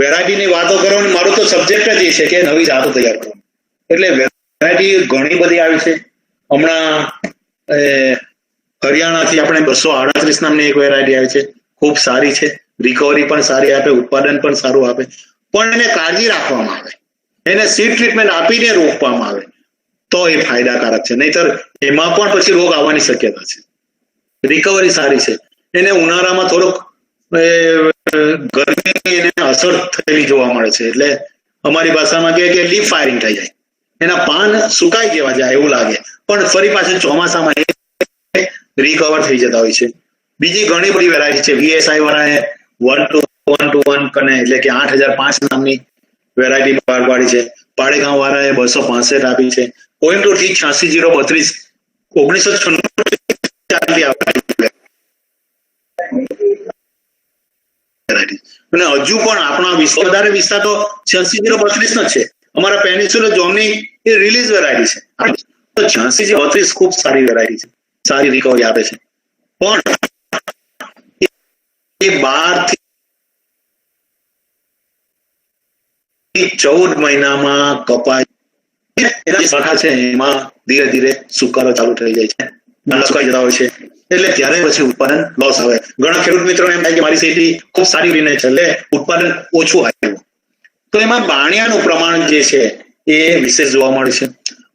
વેરાયટીની વાતો કરવાની મારું તો સબ્જેક્ટ જ એ છે કે નવી જાતો તૈયાર કરવાની. એટલે વેરાયટી ઘણી બધી આવી છે. હમણાં હરિયાણાથી આપણે 238 નામની એક વેરાયટી આવી છે. ખૂબ સારી છે, રિકવરી પણ સારી આપે, ઉત્પાદન પણ સારું આપે, પણ એને કાળજી રાખવામાં આવે, એને સીડ ટ્રીટમેન્ટ આપીને રોપવામાં આવે તો એ ફાયદાકારક છે. નહીતર એમાં પણ પછી રોગ આવવાની શક્યતા છે. રિકવરી સારી છે, એને ઉનાળામાં થોડોક ગરમી એને અસર થયેલી જોવા મળે છે. એટલે અમારી ભાષામાં કહે કે લીફ ફાયરિંગ થઈ જાય, એના પાન સુકાઈ જેવા જાય એવું લાગે, પણ ફરી પાછું ચોમાસામાં રિકવર થઈ જતા હોય છે. બીજી ઘણી બધી વેરાયટી છે. VSI વાળાએ 12121 કને એટલે કે 8005 નામની વેરાયટી બહાર પાડી છે. પાડેગાંવ વાળાએ 265 આપી છે. કોઈમ્બતુર થી 86032 1996 અને હજુ પણ આપણા વધારે વિસ્તાર તો 86032 નો છે. અમારા પેનિન્સ્યુલર ઝોનની એ રિલીઝ વેરાયટી છે. તો 86032 ખૂબ સારી વેરાયટી છે, સારી રિકવરી આપે છે. પણ એ 12 થી 14 મહિનામાં કપાય એના શાખા છે એમાં ધીરે ધીરે સુકારો ચાલુ થઈ જાય છે, સુકાઈ જતા હોય છે. એટલે ત્યારે પછી ઉત્પાદન લોસ આવે. ઘણા ખેડૂત મિત્રોને એમ થાય કે મારી શેતી ખૂબ સારી રીતે છે એટલે ઉત્પાદન ઓછું આવ્યું. તો એમાં બાણિયાનું પ્રમાણ જે છે એ વિશેષ જોવા મળે છે.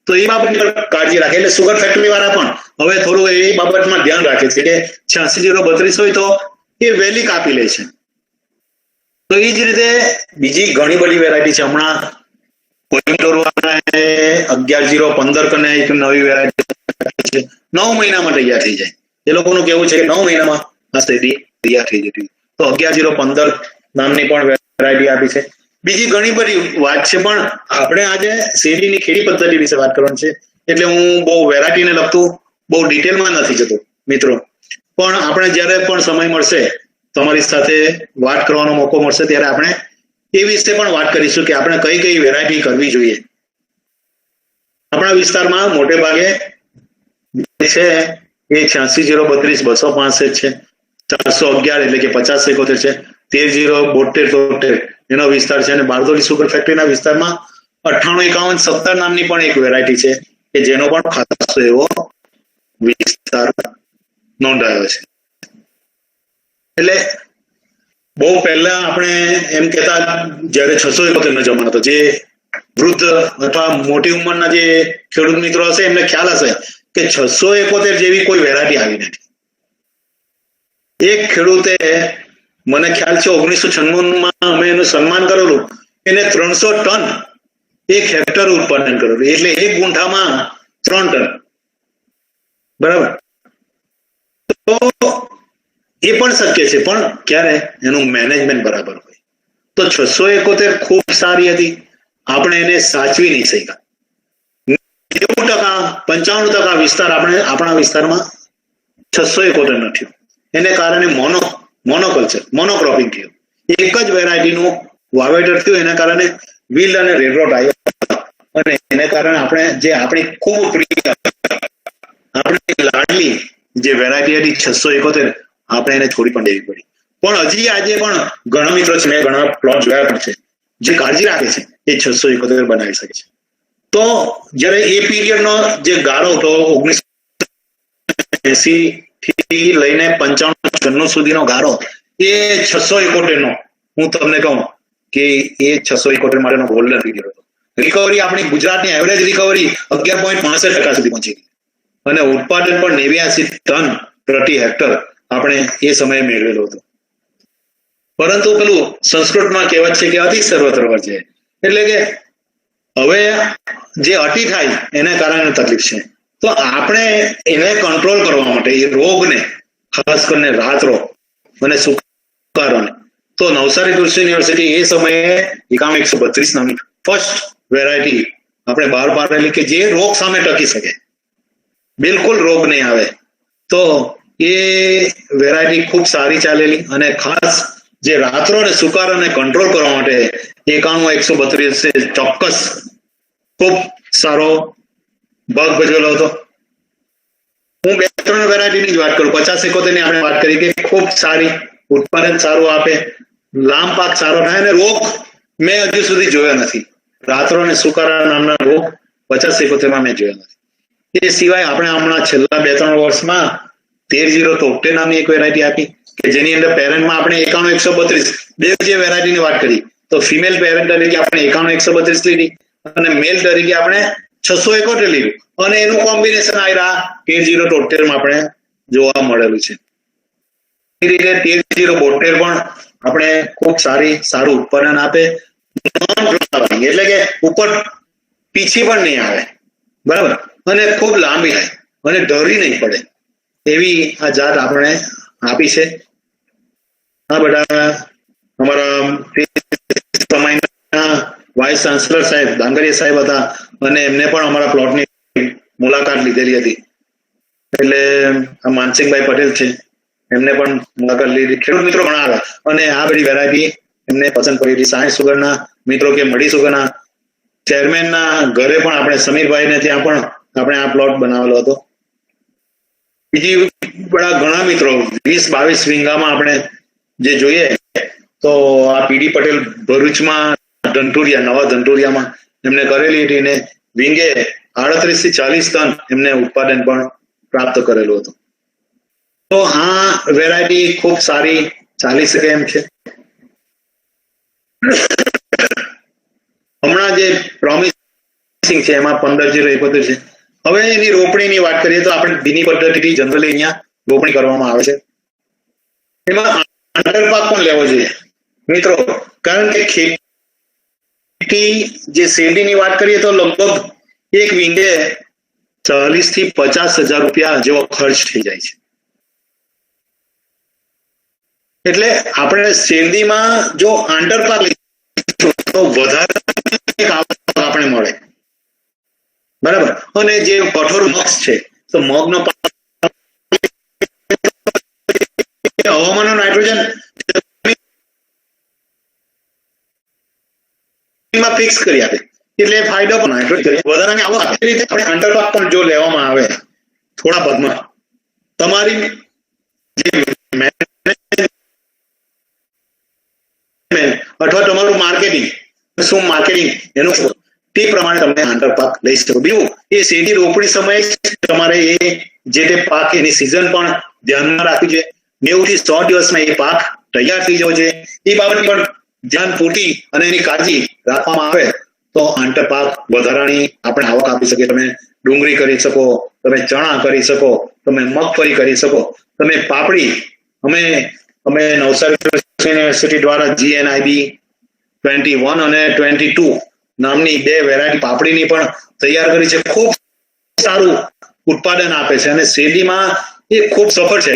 તો એ બાબતની કાળજી રાખે. એટલે સુગર ફેક્ટરી વાળા પણ હવે થોડું એ બાબતમાં ધ્યાન રાખે છે કે 86032 હોય તો એ વહેલી કાપી લે છે. તો એ જ રીતે બીજી ઘણી બધી વેરાયટી છે. હમણાં કોઈમ્બતુર વાળાએ 11015 કને એક નવી વેરાયટી છે, 9 મહિનામાં તૈયાર થઈ જાય. એ લોકોનું કેવું છે કે 9 મહિનામાં આ શેરડી તૈયાર થઈ જતી. તો 11015 નામની પણ વેરાયટી આપી છે. બીજી ઘણી બધી વાત છે, પણ આપણે આજે શેરડીની ખેતી પદ્ધતિ વિશે વાત કરવાની છે. એટલે હું બહુ વેરાયટીને લગતું બહુ ડિટેલમાં નથી જતો મિત્રો, પણ આપણે જ્યારે પણ સમય મળશે તમારી સાથે વાત કરવાનો મોકો મળશે ત્યારે આપણે એ વિશે પણ વાત કરીશું કે આપણે કઈ કઈ વેરાયટી કરવી જોઈએ. આપણા વિસ્તારમાં મોટે ભાગે છે એ 86032 265 છે, 411 એટલે કે 5071 છે, 137273 એનો વિસ્તાર છે. અને બારડોલી સુગર ફેક્ટરીના વિસ્તારમાં 985117 નામની પણ એક વેરાયટી છે કે જેનો પણ ખાસો એવો વિસ્તાર નોંધાયો છે. એટલે બહુ પહેલા આપણે એમ કહેતા જયારે 671 નો જમાનો હતો, જે વૃદ્ધ અથવા મોટી ઉંમરના જે ખેડૂત મિત્રો હશે એમને ખ્યાલ હશે કે 671 જેવી કોઈ વેરાયટી આવી નથી. એક ખેડૂતે મને ખ્યાલ છે 1996 અમે એનું સન્માન કરેલું, એને 300 ટન એક હેક્ટર ઉત્પાદન કરેલું, એટલે એક ગુંઠામાં 3 ટન. બરાબર. તો એ પણ શક્ય છે, પણ ક્યારે એનું મેનેજમેન્ટ બરાબર હોય. તો 671 ખૂબ સારી હતી, આપણે એને સાચવી નહીં શક્યા. 90% 95% વિસ્તાર આપણે આપણા વિસ્તારમાં 671 નથી. એને કારણે મોનોક્રોપિંગ થયું. એક જ વેરાયટીનું વાવેતર થયું, એના કારણે વિલ્ડ અને રેડ રોટ આવ્યો અને એને કારણે આપણે જે આપણી ખૂબ પ્રિય આપણી લાડલી જે વેરાયટી હતી 671 આપણે એને છોડી પણ દેવી પડી. પણ હજી આજે પણ ઘણા મિત્રો છે, મેં ઘણા પ્લોટ જોયા પણ છે, જે કાળજી રાખે છે એ 671 બનાવી શકે છે. તો જયારે એ પીરિયડનો જે ગાળો હતો 1980 થી લઈને 95 સુધીનો ગાળો, એ 671 નો હું તમને કહું કે એ 671 માટેનો ગોલ્ડન પીરિયડ હતો. રિકવરી આપણી ગુજરાતની એવરેજ રિકવરી 11.65% સુધી પહોંચી ગઈ અને ઉત્પાદન પણ 89 ટન પ્રતિ હેક્ટર આપણે એ સમયે મેળવેલો હતો. પરંતુ પેલું સંસ્કૃતમાં કહેવત છે કે અતિ સર્વત્ર વર્જ્ય, એટલે કે હવે જે અતિ થાય એને કારણે તકલીફ છે. તો આપણે એને કંટ્રોલ કરવા માટે એ રોગને, ખાસ કરીને રાત રોગ અને સુકારોને, તો નવસારી કૃષિ યુનિવર્સિટી એ સમયે 9132 નામની ફર્સ્ટ વેરાયટી આપણે બહાર પાડેલી કે જે રોગ સામે ટકી શકે, બિલકુલ રોગ નહીં આવે. તો એ વેરાયટી ખૂબ સારી ચાલેલી અને ખાસ જે રાત્રો અને સુકારોને કંટ્રોલ કરવા માટે 9132 ચોક્કસ ખૂબ સારો ભાગ ભજવેલો હતો. હું 2-3 વેરાયટીની જ વાત કરું. 5071 ની આપણે વાત કરી કે ખૂબ સારી, ઉત્પાદન સારું આપે, લાંબ પાક સારો થાય અને રોગ મેં હજુ સુધી જોયો નથી. રાત્રો અને સુકારા નામના રોગ 5071 માં મેં જોયો નથી. એ સિવાય આપણે હમણાં છેલ્લા 2-3 વર્ષમાં 1373 નામની એક વેરાયટી આપી કે જેની અંદર પેરેન્ટમાં આપણે 91132 બે જે વેરાયટીની વાત કરી, તો ફિમેલ પેરેન્ટ તરીકે આપણે 91132 લીધી અને મેલ તરીકે આપણે 671 લીધું અને એનું કોમ્બિનેશન આવ્યા 1373 માં આપણે જોવા મળેલું છે. રીતે 13-072 પણ આપણે ખૂબ સારું ઉત્પાદન આપે, એટલે કે ઉપર પીછી પણ નહીં આવે, બરાબર, અને ખૂબ લાંબી થાય અને ઢળી નહીં પડે એવી આ જાત આપણે આપી છે. આ બધા અમારા સમયના વાઇસ ચાન્સલર સાહેબ ડાંગરિયા સાહેબ હતા અને એમને પણ અમારા પ્લોટની મુલાકાત લીધેલી હતી. એટલે આ માનસિંહભાઈ પટેલ છે, એમને પણ મુલાકાત લીધી. ખેડૂત મિત્રો ઘણા આવ્યા અને આ બધી વેરાયટી એમને પસંદ પડી હતી. 60 સુગરના મિત્રો કે મડી સુગરના ચેરમેનના ઘરે પણ આપણે સમીરભાઈને ત્યાં પણ આપણે આ પ્લોટ બનાવેલો હતો. બીજી ઘણા મિત્રો 20-22 વીંગામાં આપણે જે જોઈએ તો આ પીડી પટેલ ભરૂચમાં નવા ધંટુરિયામાં એમને કરેલી હતી ને વીંગે 38 થી 40 ટન એમને ઉત્પાદન પણ પ્રાપ્ત કરેલું હતું. તો આ વેરાયટી ખૂબ સારી ચાલી શકે એમ છે. હમણાં જે પ્રોમિસિંગ છે એમાં 15-071 છે. હવે એની રોપણીની વાત કરીએ તો આપણે ભીની પદ્ધતિથી જનરલી અહીંયા રોપણી કરવામાં આવે છે. એમાં આંતરપાક પણ લેવો જોઈએ મિત્રો, કારણ કે ખેતી જે શેરડીની વાત કરીએ તો લગભગ એક વીંગે 40,000 થી 50,000 રૂપિયા જેવો ખર્ચ થઈ જાય છે. એટલે આપણે શેરડીમાં જો આંતરપાક લઈશું તો વધારે આપણે મળે, બરાબર. અને જે કઠોર મગ છે તો મગનો હવામાનનો નાઇટ્રોજન ફિક્સ કરી આપે એટલે ફાયદો પણ નાઇટ્રોજન વધારાની આવક આપે. રીતે આપણે આંતરપાક પણ જો લેવામાં આવે થોડા પદમાં, તમારી જે અથવા તમારું માર્કેટિંગ એનું તે પ્રમાણે તમે આંતરપાક લઈ શકો. બીજું એ શેરડી રોપણી સમયે તમારે એ જે તે પાક એની સિઝન પણ ધ્યાનમાં રાખવી જોઈએ. 90 થી 100 દિવસમાં એ પાક તૈયાર થઈ જવો જોઈએ. એ બાબત પણ ધ્યાન પૂરતી અને એની કાળજી રાખવામાં આવે તો આંતરપાક વધારાની આપણે આવક આપી શકીએ. તમે ડુંગળી કરી શકો, તમે ચણા કરી શકો, તમે મગફળી કરી શકો, તમે પાપડી, અમે નવસારી યુનિવર્સિટી દ્વારા GNIB 21 અને 22 નામની 2 વેરાયટી પાપડીની પણ તૈયાર કરી છે. ખૂબ સારું ઉત્પાદન આપે છે અને શેરડીમાં એ ખૂબ સફળ છે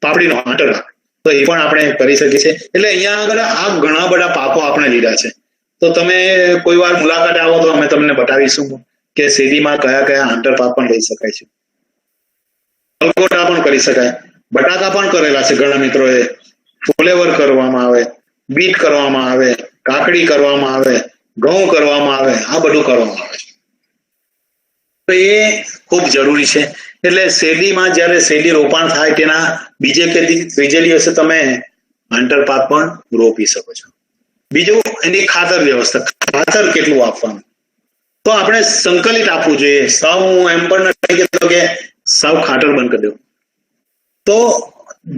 પાપડીનો આંતરપાક, તો એ પણ આપણે કરી શકીએ છીએ. એટલે અહીંયા આગળ આ ઘણા બધા પાકો આપણે લીધા છે. તો તમે કોઈ વાર મુલાકાત આવો તો અમે તમને બતાવીશું કે શેરડીમાં કયા કયા આંતરપાક પણ લઈ શકાય છે. ગલગોટા પણ કરી શકાય, બટાકા પણ કરેલા છે ઘણા મિત્રોએ, ફુલેવર કરવામાં આવે, બીટ કરવામાં આવે, કાકડી કરવામાં આવે, ઘઉં કરવામાં આવે, આ બધું કરવામાં આવે છે. તો એ ખૂબ જરૂરી છે. એટલે શેરડીમાં જ્યારે શેરડી રોપાણ થાય તેના બીજે કે ત્રીજે દિવસે તમે આંતરપાક પણ રોપી શકો છો. બીજું એની ખાતર વ્યવસ્થા, ખાતર કેટલું આપવાનું, તો આપણે સંકલિત આપવું જોઈએ. સાવ હું એમ પણ નથી કહેતો કે સાવ ખાતર બંધ કરી દેવું. તો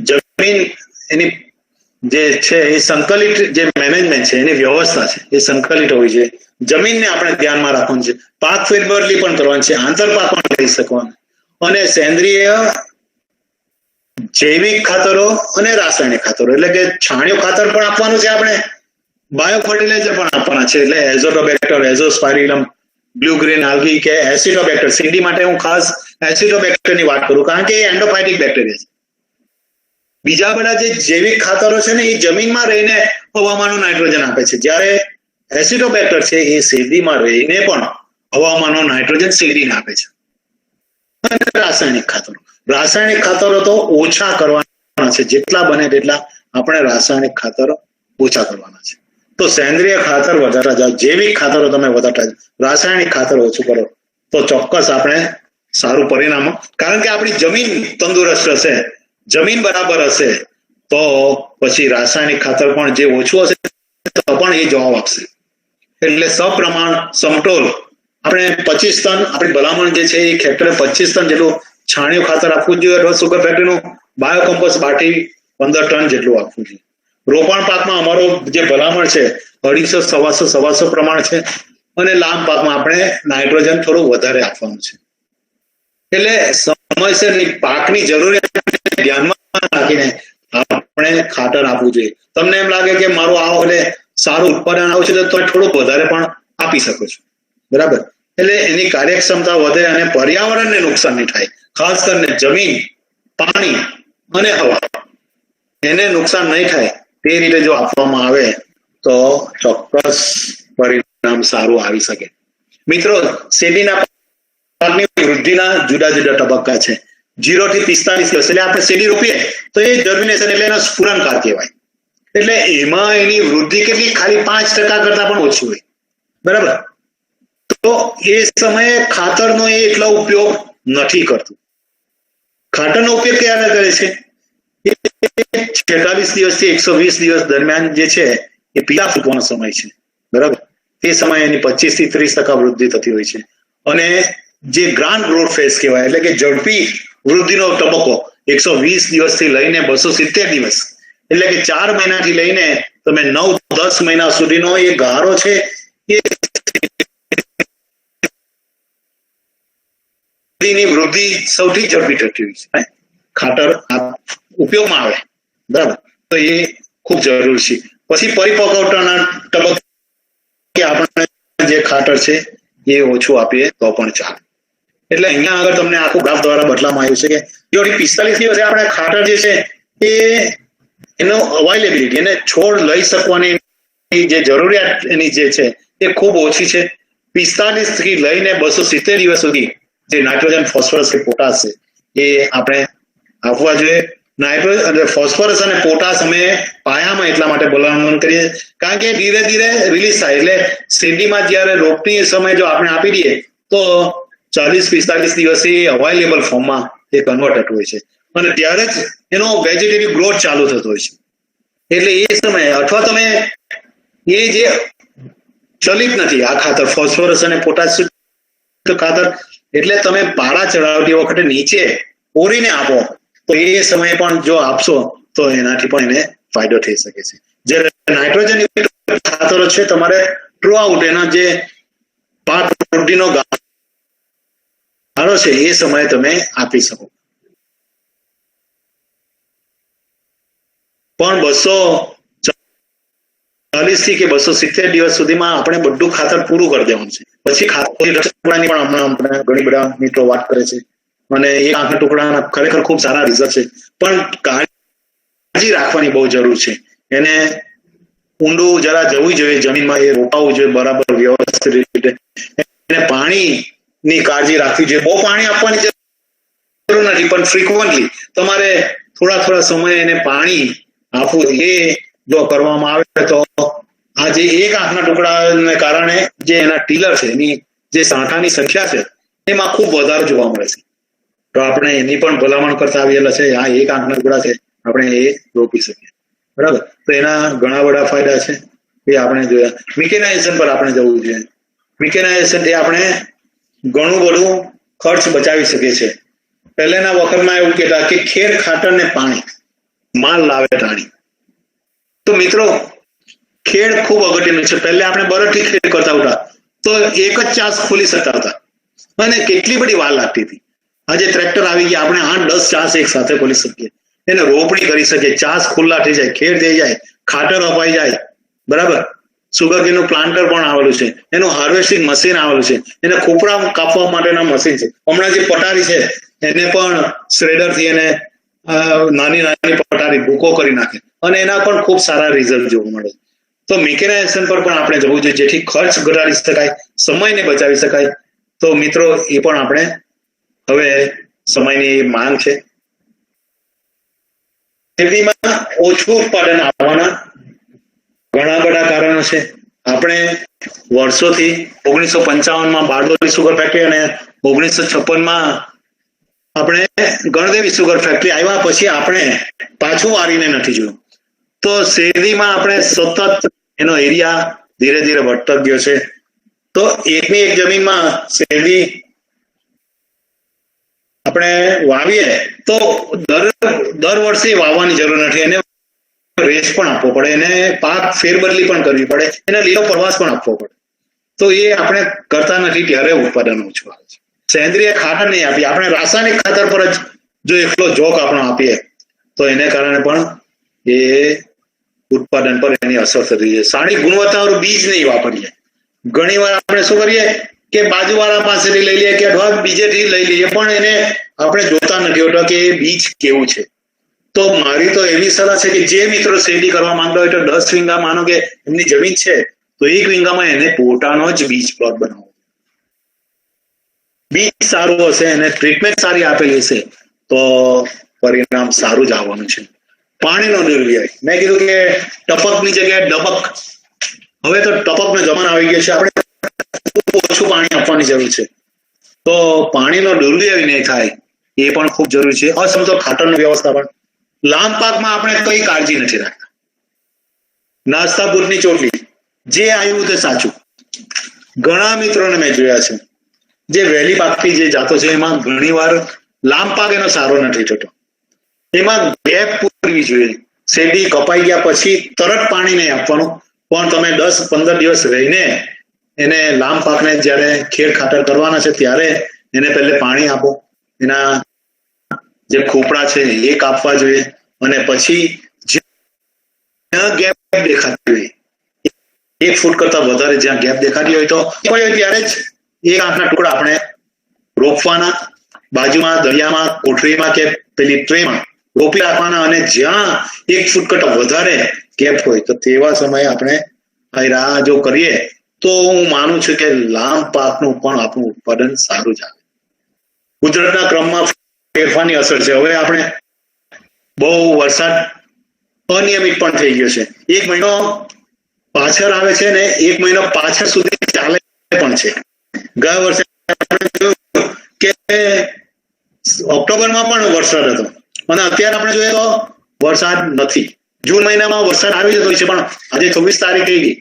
જમીન એની જે છે એ સંકલિત જે મેનેજમેન્ટ છે એની વ્યવસ્થા છે એ સંકલિત હોવી જોઈએ. જમીનને આપણે ધ્યાનમાં રાખવાનું છે, પાક ફેરબદલી પણ કરવાની છે, આંતરપાક પણ લઈ શકવાનું, અને સેન્દ્રિય જૈવિક ખાતરો અને રાસાયણિક ખાતરો એટલે કે છાણિયું ખાતર પણ આપવાનું છે, આપણે બાયો ફર્ટિલાઇઝર પણ આપવાના છે. એટલે એઝોટોબેક્ટર, એઝોસ્પાયરિલમ, બ્લુ ગ્રીન આલ્ગી કે એસિટોબેક્ટર. શેરડી માટે હું ખાસ એસિટોબેક્ટર ની વાત કરું કારણ કે એ એન્ડોફાઇટિક બેક્ટેરિયા છે. બીજા બધા જે જૈવિક ખાતરો છે ને એ જમીનમાં રહીને હવામાનનું નાઇટ્રોજન આપે છે, જ્યારે એસિટોબેક્ટર છે એ શેરડીમાં રહીને પણ હવામાનનું નાઇટ્રોજન શેરડીને આપે છે. અને રાસાયણિક ખાતરો તો ઓછા કરવાના છે, જેટલા બને તેટલા આપણે રાસાયણિક ખાતરો ઓછા કરવાના છે. તો સેન્દ્રિય ખાતર વધારતા જાઓ, જૈવિક ખાતરો તમે વધારતા જાઓ, રાસાયણિક ખાતર ઓછું કરો તો ચોક્કસ આપણે સારું પરિણામ, કારણ કે આપણી જમીન તંદુરસ્ત હશે, જમીન બરાબર હશે તો પછી રાસાયણિક ખાતર પણ જે ઓછું હશે તો પણ એ જવાબ આપશે. એટલે સપ્રમાણ સમતોલ આપણે 25 ટન આપણી ભલામણ જે છે એ હેક્ટરે 25 ટન જેટલું છાણિયું ખાતર આપવું જોઈએ, અથવા સુગર ફેક્ટરીનું બાયોકમ્પોસ્ટ બાટી 15 ટન જેટલું આપવું જોઈએ. રોપાણ પાકમાં અમારો જે ભલામણ છે 250, 125 પ્રમાણ છે, અને લાંબ પાકમાં આપણે નાઇટ્રોજન થોડું વધારે આપવાનું છે. એટલે સમયસરની પાકની જરૂરિયાત ધ્યાનમાં રાખીને આપણે આપણે ખાતર આપવું જોઈએ. તમને એમ લાગે કે મારું આ વખતે સારું ઉત્પાદન આવશે તો તમે થોડુંક વધારે પણ આપી શકો છો, બરાબર. એટલે એની કાર્યક્ષમતા વધે અને પર્યાવરણને નુકસાન નહીં થાય. ખાસ કરીને જમીન, પાણી અને હવા એને નુકસાન નહીં થાય તે રીતે જો આપવામાં આવે તો ચોક્કસ પરિણામ સારું આવી શકે. મિત્રો, શેરડીના પાકની વૃદ્ધિના જુદા જુદા તબક્કા છે. 0 થી 45 દિવસ એટલે આપણે શેરડી રોપીએ તો એ જર્મિનેશન એટલે એનો સ્ફુરણકાળ કહેવાય. એટલે એમાં એની વૃદ્ધિ કેટલી, ખાલી 5% કરતા પણ ઓછી હોય, બરાબર. તો એ સમયે ખાતરનો એ એટલો ઉપયોગ નથી કરતું. ખાતરનો ઉપયોગ ક્યારે કરે છે? 46 દિવસથી 120 દિવસ દરમિયાન જે છે એ પીળા ફૂટવાનો સમય છે, બરાબર. એ સમયે એની 25 થી 30% વૃદ્ધિ થતી હોય છે. અને જે ગ્રાન્ડ ગ્રોથ ફેઝ કહેવાય એટલે કે ઝડપી વૃદ્ધિનો તબક્કો 120 દિવસથી લઈને 270 દિવસ એટલે કે 4 મહિનાથી લઈને તમે 9-10 મહિના સુધીનો એ ગાળો છે. એ વૃદ્ધિ સૌથી ઝડપી થતી હોય છે. ખાતર ઉપયોગમાં આવે, બરાબર. તો એ ખૂબ જરૂરી છે. પછી પરિપક્વતાના તબક્કે આપણે જે ખાતર છે એ ઓછું આપીએ તો પણ ચાલે. એટલે અહીંયા આગળ તમને આખું ગ્રાફ દ્વારા બદલામાં આવ્યું છે કે જો 45 દિવસે આપણે ખાતર જે છે એ એનો અવાઇલેબિલિટી એને છોડ લઈ શકવાની જે જરૂરિયાત એની જે છે એ ખૂબ ઓછી છે. 45 થી લઈને 270 દિવસ સુધી જે નાઇટ્રોજન, ફોસ્ફરસ કે પોટાશ છે એ આપણે આપવા જોઈએ. નાઇટ્રોજન, ફોસ્ફરસ અને પોટાશ અમે પાયામાં એટલા માટે ભલામણ કરીએ કારણ કે ધીરે ધીરે રિલીઝ થાય. એટલે શેરડીમાં જ્યારે રોપની સમય જો આપણે આપી દઈએ તો 40-45 દિવસે અવાઇલેબલ ફોર્મમાં એ કન્વર્ટ થતું હોય છે અને ત્યારે જ એનો વેજીટેટિવ ગ્રોથ ચાલુ થતો હોય છે. એટલે એ સમયે અથવા તમે એ જે ચલિત નથી આ ખાતર ફોસ્ફરસ અને પોટાશ ખાતર એટલે તમે પાળા ચડાવતી વખતે નીચે ઓરીને આપો તો એ સમયે પણ જો આપશો તો એનાથી પણ એને ફાયદો થઈ શકે છે. જ્યારે નાઇટ્રોજન ખાતરો છે તમારે થ્રુ આઉટ એના જે પાક વૃદ્ધિનો ગાળો છે એ સમયે તમે આપી શકો. પણ 240 થી કે 270 દિવસ સુધીમાં આપણે બધું ખાતર પૂરું કરી દેવાનું છે. પછી ખાતરની ટુકડાની પણ હમણાં ઘણી બધા મિત્રો વાત કરે છે અને એ આંખના ટુકડાના ખરેખર ખૂબ સારા રિઝલ્ટ છે. પણ કાળજી રાખવાની બહુ જરૂર છે. એને ઊંડું જરા જવું જોઈએ, જમીનમાં એ રોપાવવું જોઈએ બરાબર વ્યવસ્થિત રીતે. એને પાણીની કાળજી રાખવી જોઈએ. બહુ પાણી આપવાની જરૂર નથી પણ ફ્રીક્વન્ટલી તમારે થોડા સમયે એને પાણી આપવું. એ જો કરવામાં આવે તો આ જે એક આંખના ટુકડાને કારણે જે એના ટીલર છે એની જે સાંઠાની સંખ્યા છે એમાં ખૂબ વધારો જોવા મળે છે. તો આપણે એની પણ ભલામણ કરતા આવેલા છે. આ એક આંખના ટુકડા છે આપણે એ રોપી શકીએ, બરાબર. તો એના ઘણા બધા ફાયદા છે એ આપણે જોયા. મિકેનાઇઝેશન પર આપણે જવું જોઈએ. મિકેનાઇઝેશનથી આપણે ઘણું બધું ખર્ચ બચાવી શકીએ છીએ. પહેલાના વખતમાં એવું કહેતા કે ખેર ખાતર ને પાણી માલ લાવે ટાણી. તો મિત્રો ખેડ ખૂબ અગત્યનું છે. પહેલા આપણે બરડથી ખેડ કરતા હતા તો એક જ ચાસ ખોલી શકતા હતા અને કેટલી બધી વાર લાગતી હતી. આજે ટ્રેક્ટર આવી ગયા, આપણે 8-10 ચાસ એક સાથે ખોલી શકીએ, એને રોપણી કરી શકીએ, ચાસ ખુલ્લા થઈ જાય, ખેડ થઈ જાય, ખાતર અપાઈ જાય, બરાબર. સુગરકેનનું પ્લાન્ટર પણ આવેલું છે, એનું હાર્વેસ્ટિંગ મશીન આવેલું છે, એને ખોપરા કાપવા માટેના મશીન છે. હમણાં જે પટારી છે એને પણ શ્રેડરથી એને નાની પટારી ભૂકો કરી નાખે અને એના પણ ખૂબ સારા રિઝલ્ટ જોવા મળે. તો મિકેનાઇઝેશન પર પણ આપણે જવું જોઈએ જેથી ખર્ચ ઘટાડી શકાય, સમયને બચાવી શકાય. તો મિત્રો એ પણ આપણે હવે સમયની માંગ છે. ખેતીમાં ઓછું ઉત્પાદન આવવાના ઘણા બધા કારણો છે. આપણે વર્ષોથી 1955માં બારડોલી સુગર ફેક્ટરી અને 1956માં આપણે ગણદેવી સુગર ફેક્ટરી આવ્યા પછી આપણે પાછું વારીને નથી જોયું. તો શેરડીમાં આપણે સતત એનો એરિયા ધીરે ધીરે વધતો ગયો છે. તો એકની એક જમીનમાં શેરડી આપણે વાવીએ તો દર વર્ષે વાવવાની જરૂર નથી. એને રેસ પણ આપવો પડે, એને પાક ફેરબદલી પણ કરવી પડે, એને લીલો પ્રવાસ પણ આપવો પડે. તો એ આપણે કરતા નથી ત્યારે ઉત્પાદન ઓછું આવે છે. સેન્દ્રિય ખાતર નહીં આપીએ, આપણે રાસાયણિક ખાતર પર જ જો એકલો જોક આપણો આપીએ તો એને કારણે પણ એ ઉત્પાદન પર એની અસર થતી છે. સારી ગુણવત્તાવાળું બીજ નહીં વાપરીએ. ઘણી વાર આપણે શું કરીએ કે બાજુવાળા પાસેથી લઈ લઈએ કે અથવા બીજેથી લઈ લઈએ, પણ એને આપણે જોતા નથી હોતા કે એ બીજ કેવું છે. તો મારી તો એવી સલાહ છે કે જે મિત્રો શેરડી કરવા માંગતા હોય તો 10 વીંગા માનો કે એમની જમીન છે તો 1 વીંગામાં એને પોતાનો જ બીજ પ્લોટ બનાવો. બીજ સારું હશે અને ટ્રીટમેન્ટ સારી આપેલી હશે તો પરિણામ સારું જ આવવાનું છે. પાણીનો નિર્વ્યય, મેં કીધું કે ટપકની જગ્યાએ ડબક. હવે તો ટપકનો જમાનો આવી ગયો છે, આપણે ઓછું પાણી આપવાની જરૂર છે. તો પાણીનો દુર્વ્યય નહીં થાય એ પણ ખૂબ જરૂરી છે. અસમતોલ ખાતરનું વ્યવસ્થાપન. લાંબ પાકમાં આપણે કઈ કાળજી નથી રાખતા. નાસ્તા ભૂતની ચોટલી, જે આવ્યું તે સાચું. ઘણા મિત્રોને મેં જોયા છે જે વહેલી પાકતી જે જાતો છે એમાં ઘણીવાર લાંબ પાક એનો સારો નથી થતો. એમાં ગેપ પૂરવી જોઈએ. શેરડી કપાઈ ગયા પછી તરત પાણી નહીં આપવાનું, પણ તમે 10-15 દિવસ રહીને એને લાંબ પાકને જ્યારે ખેડ ખાતર કરવાના છે ત્યારે એને પહેલે પાણી આપો. એના જે ખોપડા છે એ કાપવા જોઈએ અને પછી જ્યાં ગેપ દેખાતી હોય 1 ફૂટ કરતા વધારે જ્યાં ગેપ દેખાતી હોય તો ત્યારે જ 1 આંખના ટુકડા આપણે રોપવાના. બાજુમાં દરિયામાં કોઠરીમાં કે પેલી ટ્રેમાં રોપી રાખવાના અને જ્યાં 1 ફૂટ કરતા વધારે ગેપ હોય તો તેવા સમયે આપણે આ જો કરીએ તો હું માનું છું કે લાંબ પાકનું પણ આપણું ઉત્પાદન સારું જ આવે. કુદરતના ક્રમમાં ફેરફારની અસર છે. હવે આપણે બહુ વરસાદ અનિયમિત પણ થઈ ગયો છે. 1 મહિનો પાછળ આવે છે ને 1 મહિનો પાછળ સુધી ચાલે પણ છે. ગયા વર્ષે આપણે જોયું કે ઓક્ટોબરમાં પણ વરસાદ હતો અને અત્યારે આપણે જોઈએ તો વરસાદ નથી. જૂન મહિનામાં વરસાદ આવી જતો હોય છે પણ આજે 24 તારીખ થઈ ગઈ,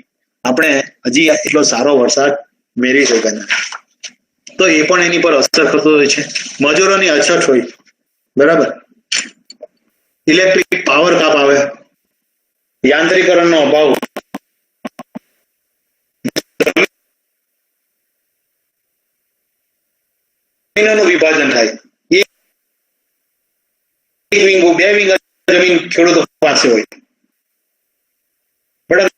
આપણે હજી એટલો સારો વરસાદ મેળવી શક્યા નથી. તો એ પણ એની પર અસર કરતો હોય છે. મજૂરોની અછત હોય, બરાબર. ઇલેક્ટ્રિક પાવર કાપ આવે, યાંત્રિકરણનો અભાવ, જમીનોનું વિભાજન થાય. 1 વીંગો 2 વીંગા જમીન ખેડૂતો પાસે હોય, બરાબર.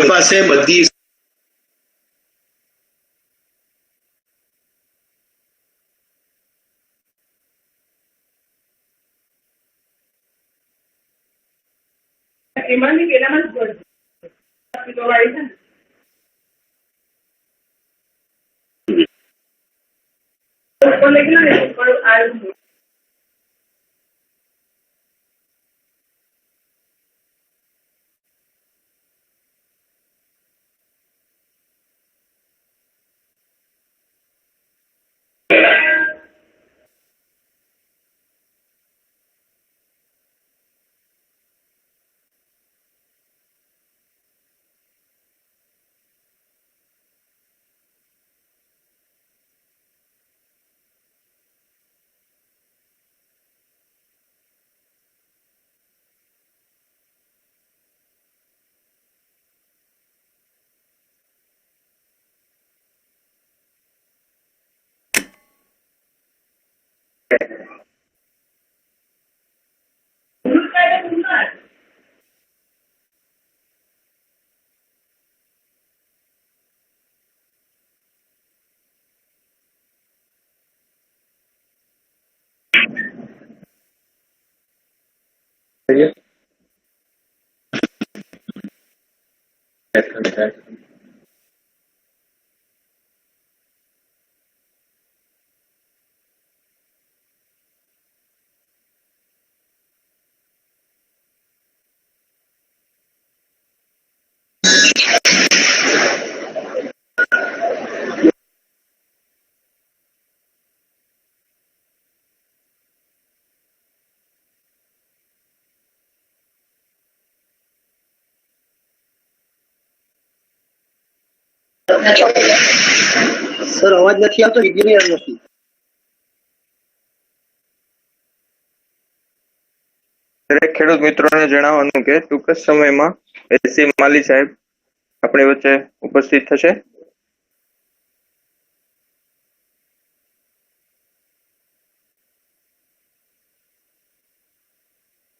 પાસે બધી એમાંની પેલામાં જ વાળી છે ને ઉપર લખેલું ને ઉપર આવ્યું. સર અવાજ નથી આવતો, ઇજનેર નથી. દરેક ખેડૂત મિત્રોને જણાવવાનું કે ટૂંક જ સમયમાં એસી માલી સાહેબ આપણી વચ્ચે ઉપસ્થિત થશે.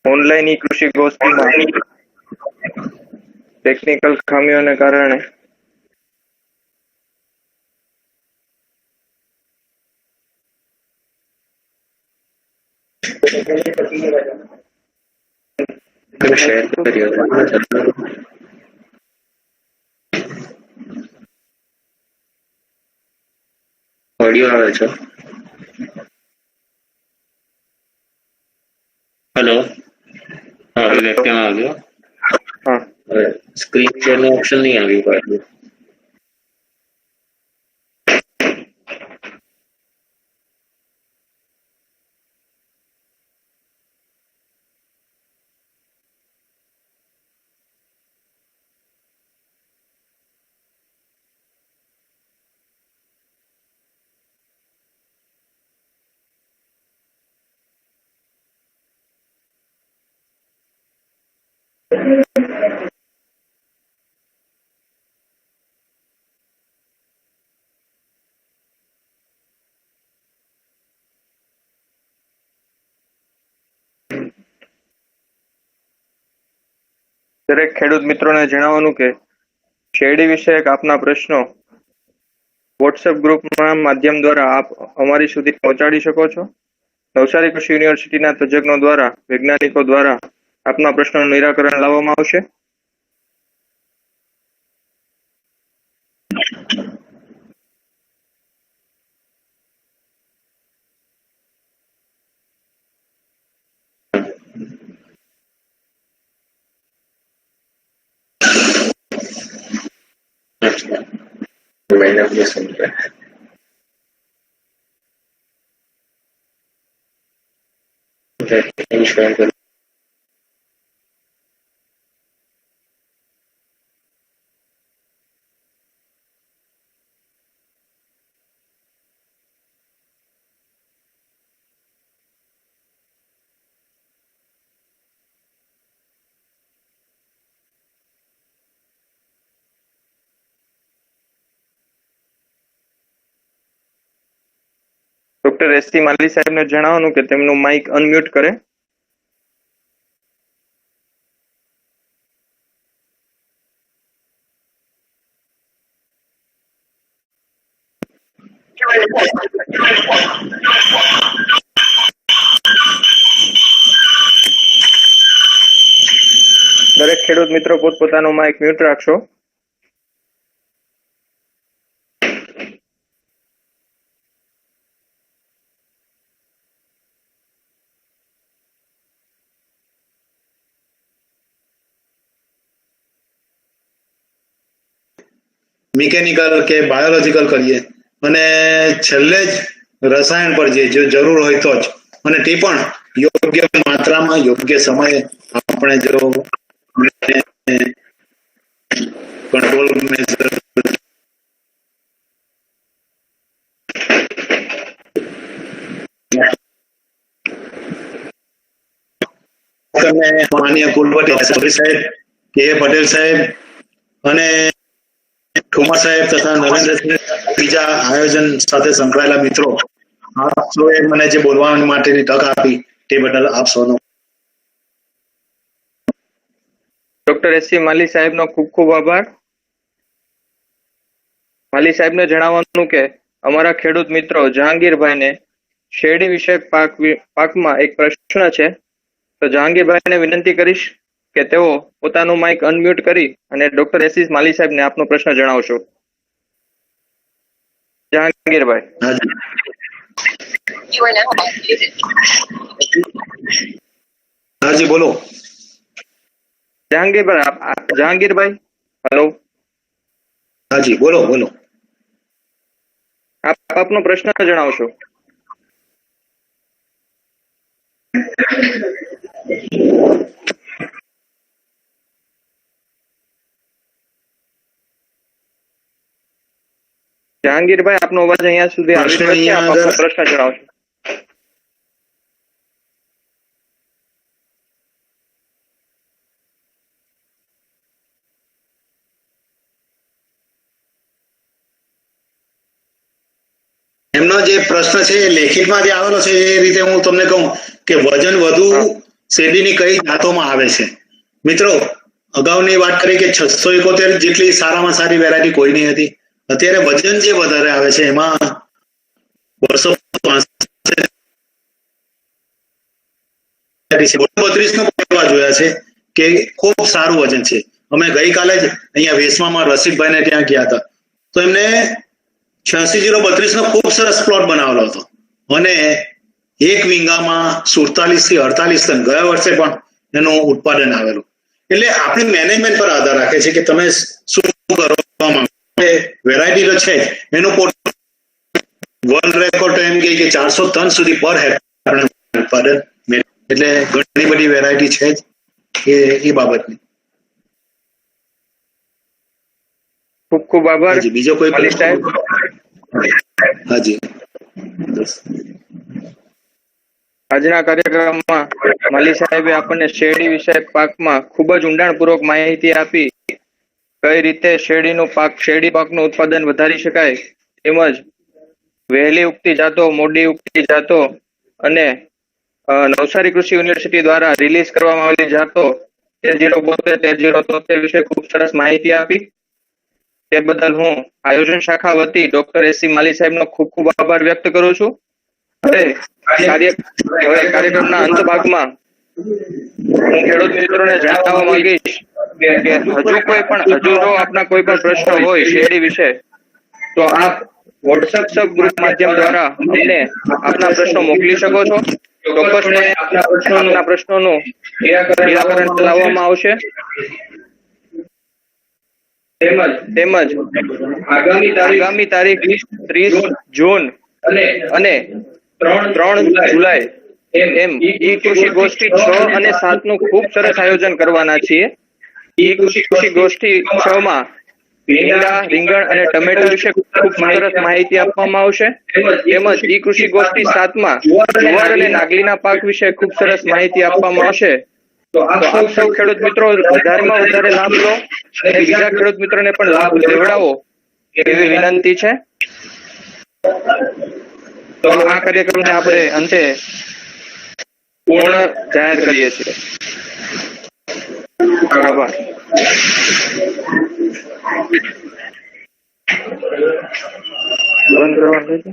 ઓનલાઈન ઈ કૃષિ ગોષ્ઠીમાં ટેકનિકલ ખામીઓને કારણે શેર કર્યો ઓડિયો આવે છે. હેલો, હા હવે કેમ આવ્યો? હા હવે સ્ક્રીન શેર નું ઓપ્શન નહીં આવ્યું પાછું. દરેક ખેડૂત મિત્રોને જણાવવાનું કે શેરડી વિષયક આપના પ્રશ્નો વોટ્સએપ ગ્રુપના માધ્યમ દ્વારા આપ અમારી સુધી પહોંચાડી શકો છો. નવસારી કૃષિ યુનિવર્સિટીના તજજ્ઞો દ્વારા, વૈજ્ઞાનિકો દ્વારા આપના પ્રશ્નોનું નિરાકરણ લાવવામાં આવશે. मैंने अपने समझा शेयर कर ડોક્ટર એસ સી માલી સાહેબને જણાવવાનું કે તેમનું માઇક અનમ્યુટ કરે. દરેક ખેડૂત મિત્રો પોતપોતાનું માઇક મ્યુટ રાખશો. મિકેનિકલ કે બાયોલોજીકલ કરીએ અને છેલ્લે જ રસાયણ પર જે જો જરૂર હોય તો જ, અને તે પણ યોગ્ય માત્રામાં યોગ્ય સમયે આપણે જો કંટ્રોલ મેજર માનનીય કુલપતિ ચૌધરી સાહેબ, કે પટેલ સાહેબ અને ઠુમર સાહેબ તથા નરેન્દ્ર સાહેબ, બીજા આયોજન સાથે સંકળાયેલા મિત્રો, આપ સૌએ મને જે બોલવા માટેની તક આપી તે બદલ આપ સૌનો ડોક્ટર એસ સી માલી સાહેબનો ખૂબ ખૂબ આભાર. માલી સાહેબને જણાવવાનું કે અમારા ખેડૂત મિત્રો જહાંગીરભાઈને શેરડી વિષયક પાકમાં એક પ્રશ્ન છે, તો જહાંગીરભાઈને વિનંતી કરીશ કે તેઓ પોતાનું માઇક અનમ્યુટ કરી અને ડોક્ટર એસ સી માલી સાહેબને આપનો પ્રશ્ન જણાવશો. જહાંગીરભાઈ. હાજી બોલો. જહાંગીરભાઈ, હેલો. હાજી બોલો બોલો. આપ આપનો પ્રશ્ન જણાવશો. જહાંગીરભાઈ, આપનો અવાજ અહીંયા સુધી આવી પ્રશ્ન રહ્યો છે. આપ અહીંયા આપનો પ્રશ્ન જણાવશો. એમનો જે પ્રશ્ન છે એ લેખિતમાં જે આવેલો છે એ રીતે હું તમને કહું કે વજન વધુ શેરડીની કઈ જાતોમાં આવે છે. મિત્રો, અગાઉની વાત કરી કે 671 જેટલી સારામાં સારી વેરાયટી કોઈ નહીં હતી. અત્યારે વજન જે વધારે આવે છે એમાં 232 નો કહેવા જોયા છે કે ખૂબ સારું વજન છે. અમે ગઈકાલે જ અહીંયા વેસમામાં રસિકભાઈને ત્યાં ગયા હતા તો એમને 86-032 નો ખૂબ સરસ પ્લોટ બનાવેલો હતો અને એક વીંગામાં 47 થી 48 ટન ગયા વર્ષે પણ એનું ઉત્પાદન આવેલું. એટલે આપણી મેનેજમેન્ટ પર આધાર રાખે છે કે તમે શું કરવા માંગો. વેરાયટી તો છે એનું વર્લ્ડ રેકોર્ડ એમ કે 400 ટન સુધી પર હેક્ટર ઉત્પાદન, એટલે ઘણી બધી વેરાયટી છે જ એ બાબતની. ખૂબ ખૂબ આભાર. હાજી, બીજો કોઈ માલિક સાહેબ. હાજી. આજના કાર્યક્રમમાં માલી સાહેબે આપણને શેરડી વિષય પાકમાં ખૂબ જ ઊંડાણપૂર્વક માહિતી આપી. કઈ રીતે શેરડી પાકનું ઉત્પાદન વધારી શકાય, તેમજ વહેલી ઉગતી જાતો, મોડી ઉગતી જાતો અને નવસારી કૃષિ યુનિવર્સિટી દ્વારા રિલીઝ કરવામાં આવેલી જાતો 1372, 1373 વિશે ખૂબ સરસ માહિતી આપી. તે બદલ હું આયોજન શાખા વતી ડોક્ટર એસસી માલી સાહેબનો ખૂબ ખૂબ આભાર વ્યક્ત કરું છું. હવે કાર્યક્રમના અંત ભાગમાં હું ખેડૂત મિત્રોને જણાવવા માંગીશ કે હજુ જો આપના કોઈ પણ પ્રશ્ન હોય શેરડી વિશે તો આપ વોટ્સએપ ગ્રુપ માધ્યમ દ્વારા અમને આપના પ્રશ્નો મોકલી શકો છો. ચોક્કસપણે આપના પ્રશ્નોનું નિરાકરણ લાવવામાં આવશે. તેમજ આગામી તારીખ 30 જૂન અને 3 જુલાઈ એમ ઈ કૃષિ ગોષ્ઠી 6 અને 7 નું ખૂબ સરસ આયોજન કરવાના છીએ. ઈ કૃષિ ગોષ્ઠી 6 માં ભીંડા, રીંગણ અને ટમેટા વિશે ખૂબ સરસ માહિતી આપવામાં આવશે. તેમજ ઈ કૃષિ ગોષ્ઠી 7 માં જુવાર અને નાગલીના પાક વિશે ખૂબ સરસ માહિતી આપવામાં આવશે. તો આપ સૌ ખેડૂત મિત્રો વધારેમાં વધારે લાભ લો અને બીજા ખેડૂત મિત્રોને પણ લાભ લેવડાવો એવી વિનંતી છે. તો આ કાર્યક્રમને આપણે અંતે પૂર્ણ જાહેર કરીએ છીએ. આભાર. બંધ કરવાનું છે.